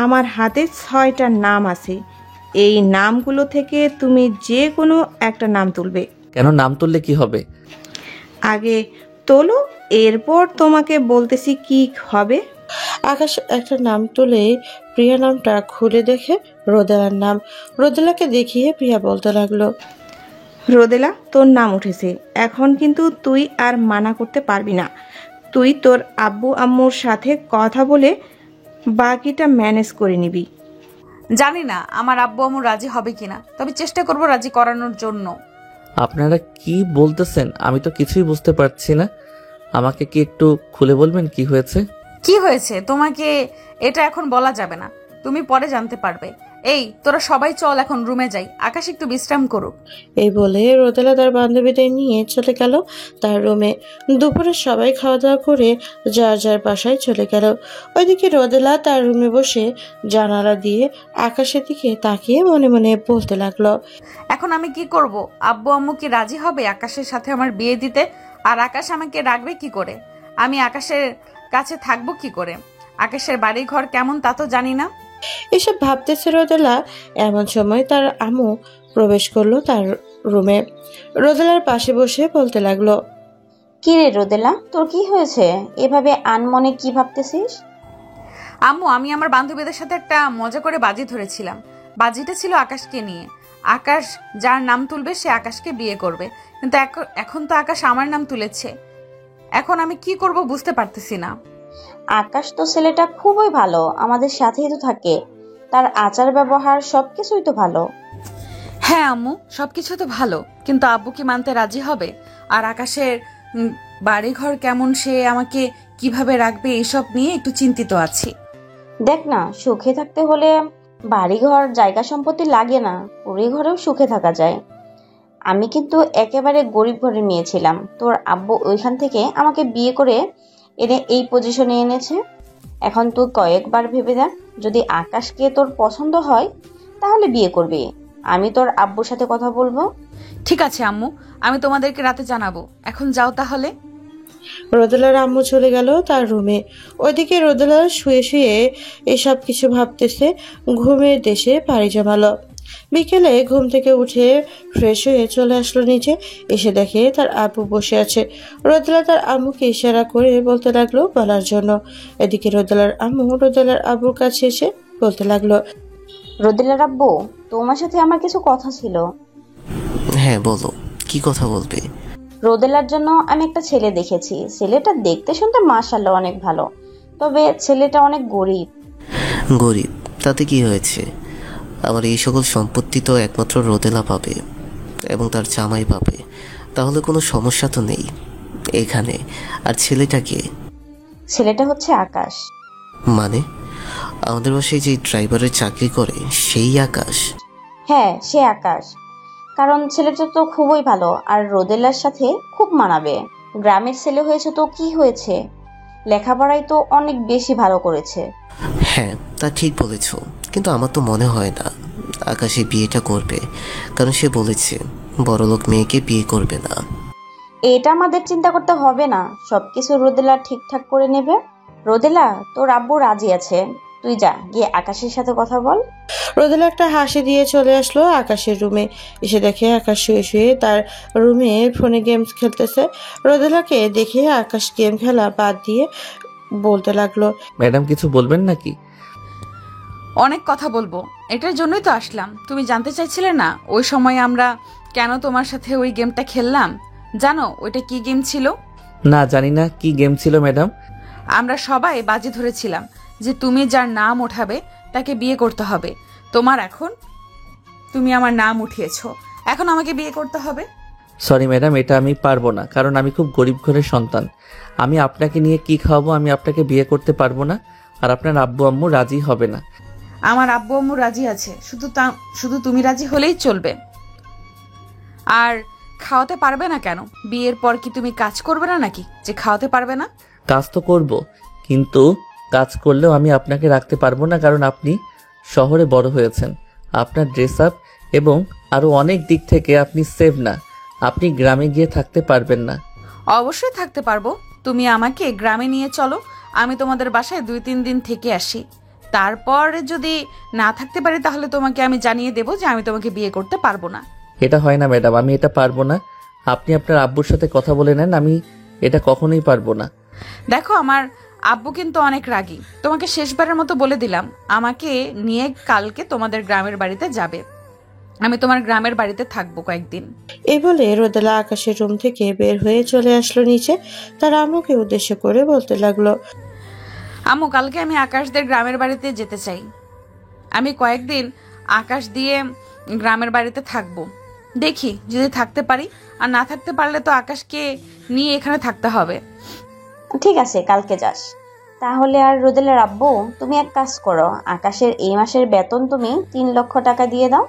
আমার হাতে 6টা নাম আছে, এই নামগুলো থেকে তুমি যে কোনো একটা নাম তুলবে। কেন, নাম তুললে কি হবে? আগে তোলো, এরপর তোমাকে বলতেছি কি হবে। আকাশ একটা নাম তুলে প্রিয়া নামটা খুলে দেখে রোদেলার নাম। রোদেলাকে দেখিয়ে প্রিয়া বলতে লাগলো, রোদেলা, তোর নাম উঠেছে, এখন কিন্তু তুই আর মানা করতে পারবি না। তুই তোর আব্বু আম্মুর সাথে কথা বলে বাকিটা ম্যানেজ করে নিবি। জানি না আমার আব্বু আম্মু রাজি হবে কিনা, তবে চেষ্টা করব রাজি করানোর জন্য। আপনারা কি বলতেছেন আমি তো কিছুই বুঝতে পারছি না, আমাকে কি একটু খুলে বলবেন কি হয়েছে? কি হয়েছে তোমাকে এটা এখন বলা যাবে না, তুমি পরে জানতে পারবে। এই তোরা সবাই চল এখন রুমে যাই, আকাশ একটু বিশ্রাম করুক। এই বলে রোদেলা তার বান্ধবীদের নিয়ে চলে গেল তার রুমে। দুপুরে সবাই খাওয়া দাওয়া করে যার যার বাসায় চলে গেল। ওইদিকে রোদেলা তার রুমে বসে জানালা দিয়ে আকাশের দিকে তাকিয়ে মনে মনে বলতে লাগলো, এখন আমি কি করব? আব্বু আম্মু কি রাজি হবে আকাশের সাথে আমার বিয়ে দিতে? আর আকাশ আমাকে রাখবে কি করে? আমি আকাশের কাছে থাকবো কি করে? আকাশের বাড়ি ঘর কেমন তা তো জানি না। এসব ভাবতেছে রোদেলা। এমন সময় তার আম্মু প্রবেশ করলো তার রুমে। রোদেলার পাশে বসে বলতে লাগলো, কি রে রোদেলা, তোর কি হয়েছে? এভাবে আনমনে কি ভাবতেছিস? আম্মু, আমি আমার বান্ধবীদের সাথে একটা মজা করে বাজি ধরেছিলাম। বাজিটা ছিল আকাশকে নিয়ে। আকাশ যার নাম তুলবে সে আকাশকে বিয়ে করবে, কিন্তু এখন তো আকাশ আমার নাম তুলেছে, এখন আমি কি করব বুঝতে পারতেছি না। আকাশ তো ছেলেটা খুবই ভালো, আমাদের সাথেই তো থাকে, তার আচার ব্যবহার সবকিছুই তো ভালো। হ্যাঁ আম্মু, সবকিছু তো ভালো, কিন্তু আব্বু কি মানতে রাজি হবে? আর আকাশের বাড়িঘর কেমন, সে আমাকে কিভাবে রাখবে, এসব নিয়ে একটু চিন্তিত আছি। দেখ না, সুখে থাকতে হলে বাড়িঘর জায়গা সম্পত্তি লাগে না, কুড়ি ঘরেও সুখে থাকা যায়। আমি কিন্তু একেবারে গরিব ঘরে নিয়েছিলাম, তোর আব্বু ওইখান থেকে আমাকে বিয়ে করে এনে এই পজিশনে এনেছে। এখন তুই কয়েকবার ভেবে দেখ, যদি আকাশকে তোর পছন্দ হয় তাহলে বিয়ে করবি। আমি তোর আব্বুর সাথে কথা বলবো। ঠিক আছে আম্মু, আমি তোমাদেরকে রাতে জানাবো, এখন যাও তাহলে। রোদেলার আম্মু চলে গেল তার রুমে। ওইদিকে রোদেলা শুয়ে শুয়ে এসব কিছু ভাবতেছে, ঘুমের দেশে পাড়ি জমালো। বিকেলে ঘুম থেকে উঠে ফ্রেশ হয়ে চলে আসলো নিচে। এসে দেখে তার আব্বু বসে আছে। রোদেলা তার আম্মুকে ইশারা করে বলতে লাগলো বলার জন্য। এদিকে রোদেলার আম্মু রোদেলার আব্বুর কাছে এসে বলতে লাগলো, রোদেলার আব্বু, তোমার সাথে আমার কিছু কথা ছিল। হ্যাঁ বলো, কি কথা বলবে? রোদেলার জন্য আমি একটা ছেলে দেখেছি, ছেলেটা দেখতে শুনতে মাশাআল্লাহ অনেক ভালো, তবে ছেলেটা অনেক গরিব। গরিব তাতে কি হয়েছে? আবার এই সকল সম্পত্তি তো একমাত্র রোদেলা পাবে এবং তার জামাই পাবে, তাহলে কোনো সমস্যা তো নেই। এখানে। আর ছেলেটাকে? ছেলেটা হচ্ছে আকাশ। মানে আমাদের বাসায় যে ড্রাইভারের চাকরি করে সেই আকাশ? হ্যাঁ, সে আকাশ। কারণ ছেলেটা তো খুবই ভালো আর রোদেলার সাথে খুব মানাবে। গ্রামের ছেলে হয়েছে তো কি হয়েছে, লেখাপড়ায় তো অনেক বেশি ভালো করেছে। হ্যাঁ, তা ঠিক বলেছ, কিন্তু আমার তো মনে হয় না আকাশে বিয়েটা করবে, কারণ সে বলেছে বড়লোক মেয়েকে বিয়ে করবে না। এটা আমাদের চিন্তা করতে হবে না, সবকিছু রোদেলা ঠিকঠাক করে নেবে। রোদেলা, তোর আব্বু রাজি আছে, তুই যা গিয়ে আকাশের সাথে কথা বল। রোদেলা একটা হাসি দিয়ে চলে আসলো আকাশের রুমে। এসে দেখে আকাশ শুয়ে শুয়ে তার রুমে ফোনে গেমস খেলতেছে। রোদেলাকে দেখে আকাশ গেম খেলা বাদ দিয়ে বলতে লাগলো, ম্যাডাম কিছু বলবেন নাকি? অনেক কথা বলবো, এটার জন্যই তো আসলাম। তুমি জানতে চাইছিলে না ওই সময় আমরা কেন তোমার সাথে ওই গেমটা খেললাম? জানো ওইটা কি গেম ছিল? না, জানি না কি গেম ছিল ম্যাডাম। আমরা সবাই বাজি ধরেছিলাম যে তুমি যার নাম ওঠাবে তাকে বিয়ে করতে হবে। তুমি আমার নাম উঠিয়েছো, এখন আমাকে বিয়ে করতে হবে। সরি ম্যাডাম, এটা আমি পারবো না, কারণ আমি খুব গরিব ঘরের সন্তান। আমি আপনাকে নিয়ে কি খাওয়াবো? আমি আপনাকে বিয়ে করতে পারবো না, আর আপনার আব্বু আম্মু রাজি হবে না। আমার আব্বু আম্মু রাজি আছে, শুধু তুমি রাজি হলেই চলবে। আর খাওয়াতে পারবে না কেন? বিয়ের পর কি তুমি কাজ করবে না নাকি যে খাওয়াতে পারবে না? কাজ তো করব, কিন্তু কাজ করলেও আমি আপনাকে রাখতে পারবো না, কারণ আপনি শহরে বড় হয়েছেন। আপনার ড্রেস আপ এবং আরো অনেক দিক থেকে আপনি সেভ না। আপনি গ্রামে গিয়ে থাকতে পারবেন না। অবশ্যই থাকতে পারবো, তুমি আমাকে গ্রামে নিয়ে চলো, আমি তোমাদের বাসায় 2-3 দিন থেকে আসি। তারপর যদি না থাকতে পারি তাহলে তোমাকে আমি জানিয়ে দেবো যে আমি তোমাকে বিয়ে করতে পারবো না। এটা হয় না ম্যাডাম, আমি এটা পারবো না। আপনি আপনার আব্বুর সাথে কথা বলে নেন, আমি এটা কখনোই পারবো না। দেখো, আমার আব্বু কিন্তু অনেক রাগী। তোমাকে শেষবারের মতো বলে দিলাম, আমাকে নিয়ে কালকে তোমাদের গ্রামের বাড়িতে যাবে। আমি তোমার গ্রামের বাড়িতে থাকবো কয়েকদিন। এই বলে রোদেলা আকাশের রুম থেকে বের হয়ে চলে আসলো নিচে। তার আম্মুকে উদ্দেশ্য করে বলতে লাগলো, আম্মু, কালকে আমি আকাশদের গ্রামের বাড়িতে যেতে চাই। আমি কয়েকদিন আকাশ দিয়ে গ্রামের বাড়িতে থাকবো, দেখি যদি থাকতে পারি, আর না থাকতে পারলে তো আকাশকে নিয়ে এখানে থাকতে হবে। ঠিক আছে, কালকে যাস তাহলে। আর রোদেলার আব্বু, তুমি এক কাজ করো, আকাশের এই মাসের বেতন তুমি 3 লক্ষ টাকা দিয়ে দাও,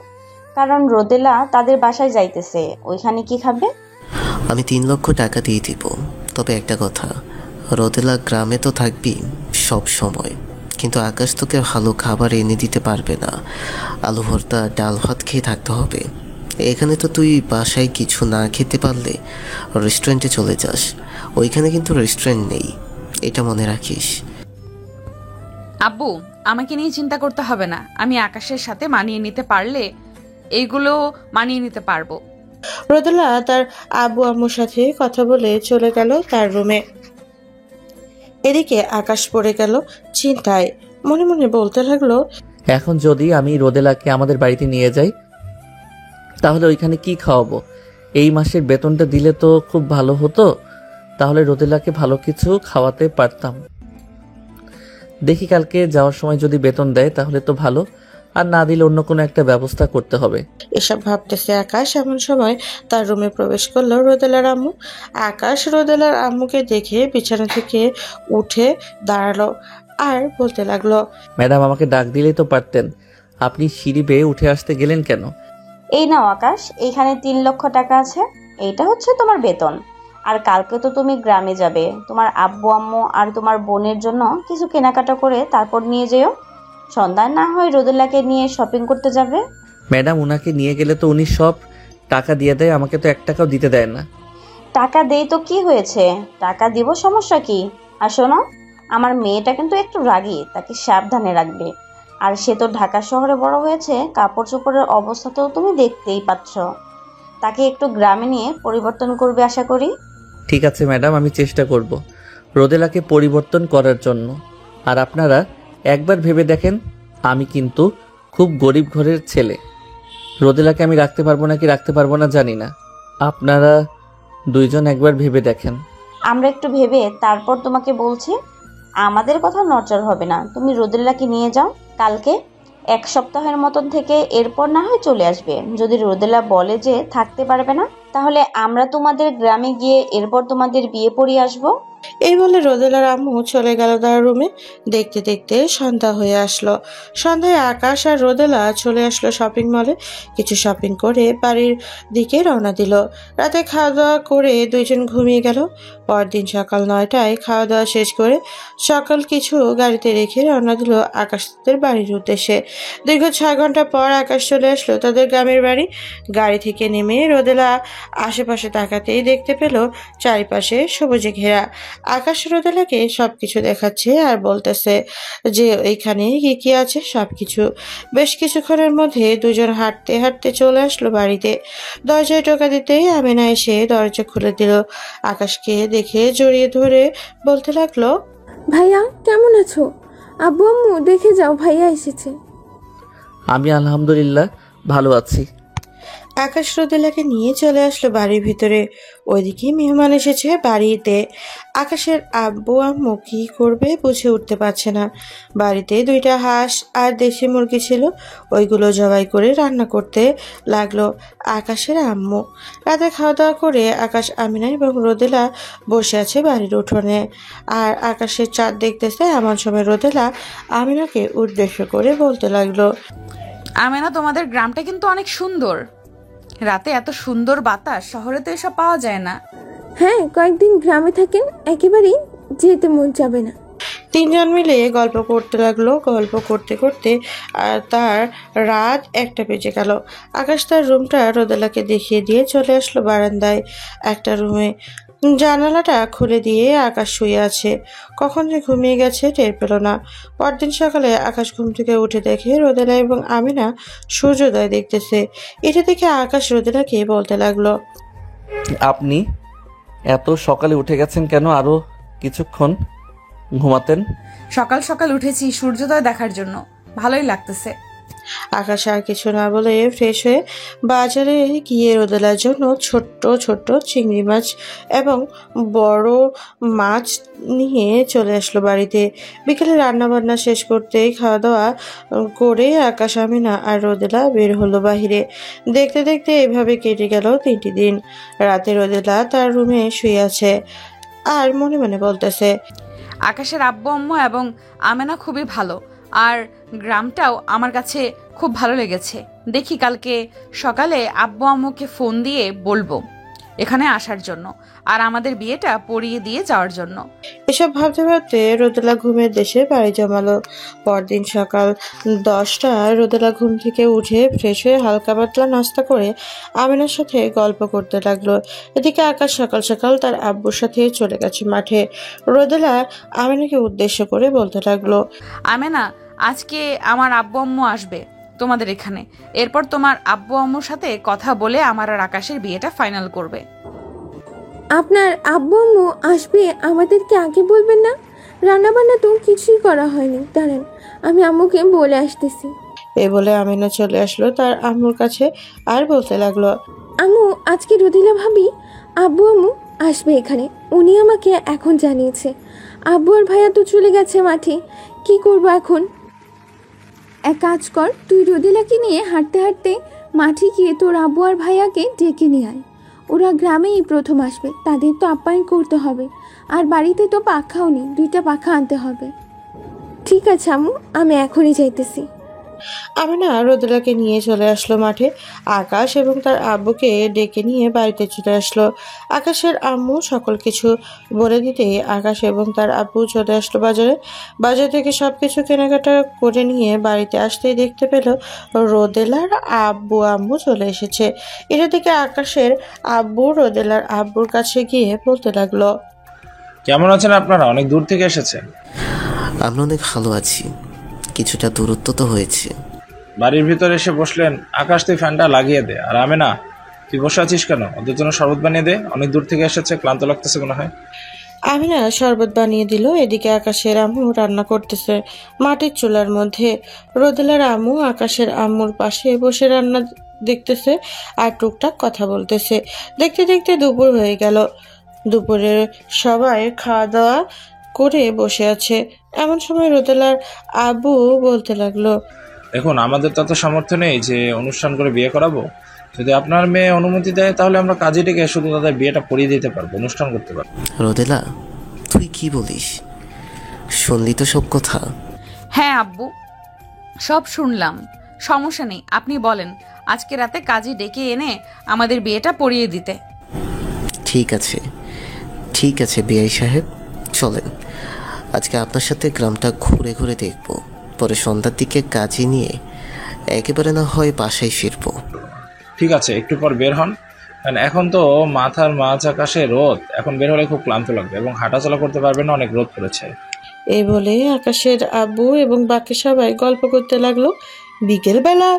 কারণ রোদেলা তাদের বাসায় যাইতেছে, ওইখানে কি খাবে? আমি 3 লক্ষ টাকা দিয়ে দিব, তবে একটা কথা, রোদেলা গ্রামে তো থাকবি সব সময়, কিন্তু আকাশ তোকে ভালো খাবার এনে দিতে পারবে না। আলু ভর্তা, ডাল ভাত খেয়ে থাকতে হবে। এখানে তো তুই বাসায় কিছু না খেতে পারলে রেস্টুরেন্টে চলে যাস, ওইখানে কিন্তু রেস্টুরেন্ট নেই, এটা মনে রাখিস। আব্বু, আমাকে নিয়ে চিন্তা করতে হবে না, আমি আকাশের সাথে মানিয়ে নিতে পারলে এইগুলো মানিয়ে নিতে পারবো। রোদেলা তার আব্বু আম্মুর সাথে কথা বলে চলে গেল তার রুমে। এদিকে আকাশ পড়ে গেল চিন্তায়, মনে মনে বলতে লাগলো, এখন যদি আমি রোদেলাকে আমাদের বাড়িতে নিয়ে যাই তাহলে ওইখানে কি খাওয়াবো? এই মাসের বেতনটা দিলে তো খুব ভালো হতো, তাহলে রোদেলাকে ভালো কিছু খাওয়াতে পারতাম। দেখি কালকে যাওয়ার সময় যদি বেতন দেয় তাহলে তো ভালো, আর না দিলে অন্য কোনো একটা ব্যবস্থা করতে হবে। এসব ভাবতেছে আকাশ, এমন সময় তার রুমে প্রবেশ করলো রোদেলার আম্মু। আকাশ রোদেলার আম্মুকে দেখে বিছানা থেকে উঠে দাঁড়ালো আর বলতে লাগলো, ম্যাডাম, আমাকে ডাক দিলেই তো পারতেন, আপনি সিঁড়ি বেয়ে উঠে আসতে গেলেন কেন? এই নাও আকাশ, এইখানে 3 লক্ষ টাকা আছে, এইটা হচ্ছে তোমার বেতন। আর কালকে তো তুমি গ্রামে যাবে, তোমার আব্বু আম্মু আর তোমার বোনের জন্য কিছু কেনাকাটা করে তারপর নিয়ে যেও। সন্ধ্যায় না হয় রোদেলাকে নিয়ে শপিং করতে যাবে। ম্যাডাম, উনাকে নিয়ে গেলে তো উনি সব টাকা দিয়ে দেয়, আমাকে তো 1 টাকাও দিতে দেয় না। টাকা দেই তো কি হয়েছে, টাকা দিব, সমস্যা কি? আর শোনো, আমার মেয়েটা কিন্তু একটু রাগী, তাকে সাবধানে রাখবে। আর সে তো ঢাকা শহরে বড় হয়েছে, কাপড় চোপড়ের অবস্থা তো তুমি দেখতেই পাচ্ছ। তাকে একটু গ্রামে নিয়ে পরিবর্তন করবে আশা করি। ঠিক আছে ম্যাডাম, আমি চেষ্টা করব রোদেলাকে পরিবর্তন করার জন্য। আর আপনারা একবার ভেবে দেখেন, আমি কিন্তু খুব গরিব ঘরের ছেলে। রোদেলাকে আমি রাখতে পারবো নাকি রাখতে পারবো না জানি না, আপনারা 2 জন একবার ভেবে দেখেন। আমরা একটু ভেবে তারপর তোমাকে বলছি। আমাদের কথা নড়চড় হবে না, তুমি রোদেলাকে নিয়ে যাও কালকে 1 সপ্তাহের মতন থেকে, এরপর না হয় চলে আসবে। যদি রোদেলা বলে যে থাকতে পারবে না, তাহলে আমরা তোমাদের গ্রামে গিয়ে এরপর তোমাদের বিয়ে পড়িয়ে আসবো। এই বলে রোদেলার আম্মু চলে গেল তার রুমে। দেখতে দেখতে সন্ধ্যা হয়ে আসলো। সন্ধ্যায় আকাশ আর রোদেলা চলে আসলো শপিং মলে। কিছু শপিং করে বাড়ির দিকে রওনা দিল। রাতে খাওয়া দাওয়া করে দুইজন ঘুমিয়ে গেল। পরদিন সকাল 9টায় খাওয়া দাওয়া শেষ করে সকাল কিছু গাড়িতে রেখে রওনা দিল আকাশদের বাড়ির উদ্দেশ্যে। দীর্ঘ 6 ঘন্টা পর আকাশ চলে আসলো তাদের গ্রামের বাড়ি। গাড়ি থেকে নেমে রোদেলা আশেপাশে তাকাতেই দেখতে পেল চারিপাশে সবুজে ঘেরা। আকাশ রোদেলাকে সবকিছু দেখাচ্ছে আর বলতেছে যে এইখানে কি কি আছে সবকিছু। বেশ কিছুক্ষণের মধ্যে দুজন হাঁটতে হাঁটতে চলে আসলো বাড়িতে। দরজায় টোকা দিতেই আমিনা এসে দরজা খুলে দিল। আকাশকে দেখে জড়িয়ে ধরে বলতে লাগলো, ভাইয়া কেমন আছো? আব্বু আম্মু দেখে যাও, ভাইয়া এসেছে। আমি আলহামদুলিল্লাহ ভালো আছি। আকাশ রোদেলাকে নিয়ে চলে আসলো বাড়ির ভিতরে। ওইদিকে মেহমান এসেছে বাড়িতে। আকাশের আব্বু আম্মু কি করবে বুঝে উঠতে পারছে না। বাড়িতে 2টা হাঁস আর দেশি মুরগি ছিল, ওইগুলো জবাই করে রান্না করতে লাগলো আকাশের আম্মু। রাতে খাওয়া দাওয়া করে আকাশ, আমিনা এবং রোদেলা বসে আছে বাড়ির উঠোনে আর আকাশের চাঁদ দেখতেছে। এমন সময় রোদেলা আমিনাকে উদ্দেশ্য করে বলতে লাগলো, আমেনা, তোমাদের গ্রামটা কিন্তু অনেক সুন্দর। রাতে এত সুন্দর বাতাস, শহরে তো এসব পাওয়া যায় না। হ্যাঁ, কয়েকদিন গ্রামে থাকেন, একেবারেই যেতে মন যাবে না। 3 জন মিলে গল্প করতে লাগলো। গল্প করতে করতে তার রাত 1টা বেজে গেল। আকাশ তার রুমটা রোদেলাকে দেখিয়ে দিয়ে চলে আসলো বারান্দায় একটা রুমে। জানালাটা খুলে দিয়ে আকাশ শুয়ে আছে। কখন যে ঘুমিয়ে গেছে টের পেল না। পরদিন সকালে আকাশ ঘুম থেকে উঠে দেখে রোদেলা এবং আমিনা সূর্যোদয় দেখতেছে। এটা দেখে আকাশ রোদেলাকে বলতে লাগলো, আপনি এত সকালে উঠে গেছেন কেন? আরো কিছুক্ষণ ঘুমাতেন। সকাল সকাল উঠেছি সূর্যোদয় দেখার জন্য, ভালোই লাগতেছে। আকাশ আর কিছু না বলে ফ্রেশ হয়ে বাজারে গিয়ে রোদেলার জন্য ছোট্ট ছোট্ট চিংড়ি মাছ এবং বড় মাছ নিয়ে চলে আসলো বাড়িতে। বিকেলে রান্নাবান্না শেষ করতেই খাওয়া দাওয়া করে আকাশ, আমিনা আর রোদেলা বের হলো বাহিরে। দেখতে দেখতে এভাবে কেটে গেল 3টি দিন। রাতে রোদেলা তার রুমে শুয়ে আছে আর মনে মনে বলতেছে, আকাশের আব্বু আম্মু এবং আমেনা খুবই ভালো, আর গ্রামটাও আমার কাছে খুব ভালো লেগেছে। দেখি কালকে সকালে আব্বু আম্মুকে ফোন দিয়ে বলবো এখানে আসার জন্য আর আমাদের বিয়েটা পড়িয়ে দিয়ে যাওয়ার জন্য। এসব ভাবতে ভাবতে রোদেলা ঘুমের দেশে বাড়ি জমালো। পরদিন সকাল 10টায় রোদেলা ঘুম থেকে উঠে ফ্রেশ হয়ে হালকা পাতলা নাস্তা করে আমিনার সাথে গল্প করতে লাগলো। এদিকে আকাশ সকাল সকাল তার আব্বুর সাথে চলে গেছে মাঠে। রোদেলা আমিনাকে উদ্দেশ্য করে বলতে লাগলো, আমেনা, আজকে আমার আব্বু আম্মু আসবে তোমাদের এখানে। এরপর তোমার আব্বু আম্মুর সাথে কথা বলে আমার আর আকাশের বিয়েটা ফাইনাল করবে। আপনার আব্বু আম্মু আসবে, আমাদেরকে আগে বলবেন না? রান্নাবান্না তো কিছুই করা হয়নি, দাঁড়ান আমি আম্মুকে বলে আসতেছি। এ বলে আমিনা চলে আসলো তার আম্মুর কাছে আর বলতে লাগলো, আম্মু, আজকে রোদেলা ভাবি আব্বু আম্মু আসবে এখানে, উনি আমাকে এখন জানিয়েছে। আব্বু আর ভাইয়া তো চলে গেছে মাঠে, কি করবো এখন? এক কাজ কর, তুই রোদেলাকে নিয়ে হাঁটতে হাঁটতে মাঠে গিয়ে তোর আব্বু আর ভাইয়াকে ডেকে নিয়ে আয়। ওরা গ্রামেই প্রথম আসবে, তাদের তো আপ্যায়ন করতে হবে। আর বাড়িতে তো পাখাও নেই, 2টা পাখা আনতে হবে। ঠিক আছে আম্মু, আমি এখনই যাইতেছি। আমিনা রোদেলাকে নিয়ে চলে আসলো মাঠে। আকাশ এবং তার আব্বুকে ডেকে নিয়ে বাড়িতে চলে আসলো। আকাশের আম্মু সকল কিছু বলে দিতে আকাশ এবং তার আব্বু চলে আসলো বাজারে। বাজার থেকে সবকিছু কেনাকাটা করে নিয়ে বাড়িতে আসতেই দেখতে পেল রোদেলার আব্বু আম্মু চলে এসেছে। এটা থেকে আকাশের আব্বু রোদেলার আব্বুর কাছে গিয়ে বলতে লাগলো, কেমন আছেন আপনারা? অনেক দূর থেকে এসেছেন। আমরা অনেক ভালো আছি, কিছুটা দূরত্ব তো হয়েছে। বাড়ির ভিতরে এসে বসলেন। আকাশ, তুই ফ্যানটা লাগিয়ে দে। আর আমেনা, তুই বসে আছিস কেন? ওদের জন্য শরবত বানিয়ে দে, অনেক দূর থেকে এসেছে, ক্লান্ত লাগতেছে মনে হয়। আমিনা শরবত বানিয়ে দিল। এদিকে আকাশের আম্মু রান্না করতেছে মাটির চুলার মধ্যে। রোদেলার আম্মু আকাশের আম্মুর পাশে বসে রান্না দেখতেছে আর টুকটাক কথা বলতেছে। দেখতে দেখতে দুপুর হয়ে গেল। দুপুরে সবাই খাওয়া দাওয়া করে বসে আছে। এমন সময় রোদেলার আব্বু বলতে লাগলো, দেখুন, আমাদের তত সামর্থ্য নেই যে অনুষ্ঠান করে বিয়ে করাবো। যদি আপনার মেয়ে অনুমতি দেয় তাহলে আমরা কাজী ডেকে শুধু তাদের বিয়েটা পড়িয়ে দিতে পারবো, অনুষ্ঠান করতে পারবো। রোদেলা, তুই কি বলিস? শুনলি তো সব কথা? হ্যাঁ আব্বু, সব শুনলাম, সমস্যা নেই। আপনি বলেন আজকে রাতে কাজী ডেকে এনে আমাদের বিয়েটা পড়িয়ে দিতে। ঠিক আছে ঠিক আছে বিআই সাহেব, চলেন আজকে আপনার সাথে গ্রামটা ঘুরে ঘুরে দেখব, পরে সন্ধ্যার দিকে কাজী নিয়ে একেবারে না হয় বাসায় ফিরবো। ঠিক আছে, একটু পর বের হন, কারণ এখন তো মাথার মাঝ আকাশে রোদ, এখন বের হলে খুব ক্লান্ত লাগবে এবং হাঁটাচলা করতে পারবেন না, অনেক রোদ পড়েছে। এই বলে আকাশের আব্বু এবং বাকি সবাই গল্প করতে লাগলো। বিকেলবেলা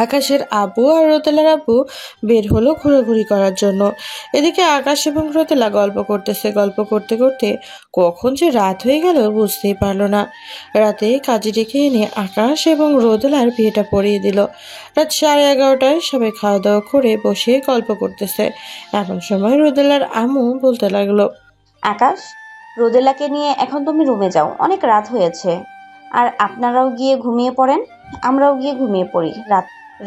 আকাশের আব্বু আর রোদেলার আব্বু বের হলো ঘোরাঘুরি করার জন্য। এদিকে আকাশ এবং রোদেলা গল্প করতে করতে কখন যে রাত হয়ে গেল বুঝতেই পারলো না। রাতে কাজী ডেকে এনে আকাশ এবং রোদেলার বিয়েটা পড়িয়ে দিল। রাত 11:30টায় সবাই খাওয়া দাওয়া করে বসে গল্প করতেছে। এমন সময় রোদেলার আম্মু বলতে লাগলো, আকাশ, রোদেলাকে নিয়ে এখন তুমি রুমে যাও, অনেক রাত হয়েছে। আর আপনারাও গিয়ে ঘুমিয়ে পড়েন, আমরাও গিয়ে ঘুমিয়ে পড়ি।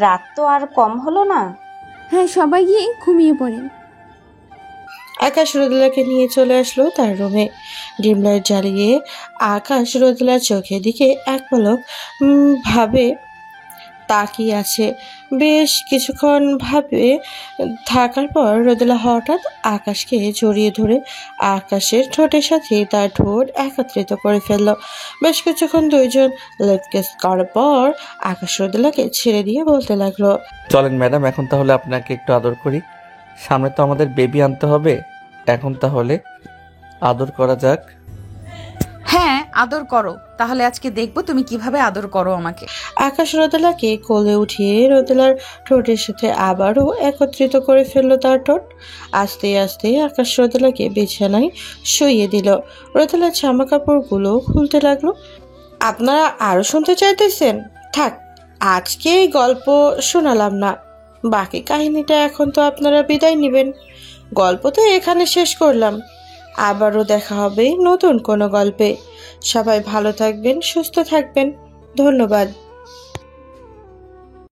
রাত তো আর কম হলো না। হ্যাঁ, সবাই গিয়ে ঘুমিয়ে পড়েন। আকাশ রোদেলাকে নিয়ে চলে আসলো তার রুমে। ডিম লাইট জ্বালিয়ে আকাশ রোদেলার চোখের দিকে এক পলক ভাবে তাকিয়ে আছে। বেশ কিছুক্ষণ ভাবে থাকার পর রোদেলা হঠাৎ আকাশকে জড়িয়ে ধরে আকাশের ঠোঁটের সাথে তার ঠোঁট একত্রিত করে ফেলল। বেশ কিছুক্ষণ দুইজন লিপ কিস করার পর আকাশ রোদেলাকে ছেড়ে দিয়ে বলতে লাগলো, চলেন ম্যাডাম, এখন তাহলে আপনাকে একটু আদর করি। সামনে তো আমাদের বেবি আনতে হবে, এখন তাহলে আদর করা যাক। হ্যাঁ, আদর করো। তাহলে আজকে দেখবো তুমি কিভাবে আদর করো আমাকে। আকাশ রোদেলাকে কোলে উঠিয়ে রোদেলার ঠোঁটের সাথে আবারও একত্রিত করে ফেললো তার ঠোঁট। আস্তে আস্তে আকাশ রোদেলাকে বিছানায় শুইয়ে দিল। রোদেলার জামা কাপড়গুলো খুলতে লাগলো। আপনারা আরো শুনতে চাইতেছেন? থাক, আজকে এই গল্প শোনালাম না, বাকি কাহিনীটা এখন তো আপনারা বিদায় নেবেন। গল্প তো এখানে শেষ করলাম, আবারও দেখা হবে নতুন কোনো গল্পে। সবাই ভালো থাকবেন, সুস্থ থাকবেন। ধন্যবাদ।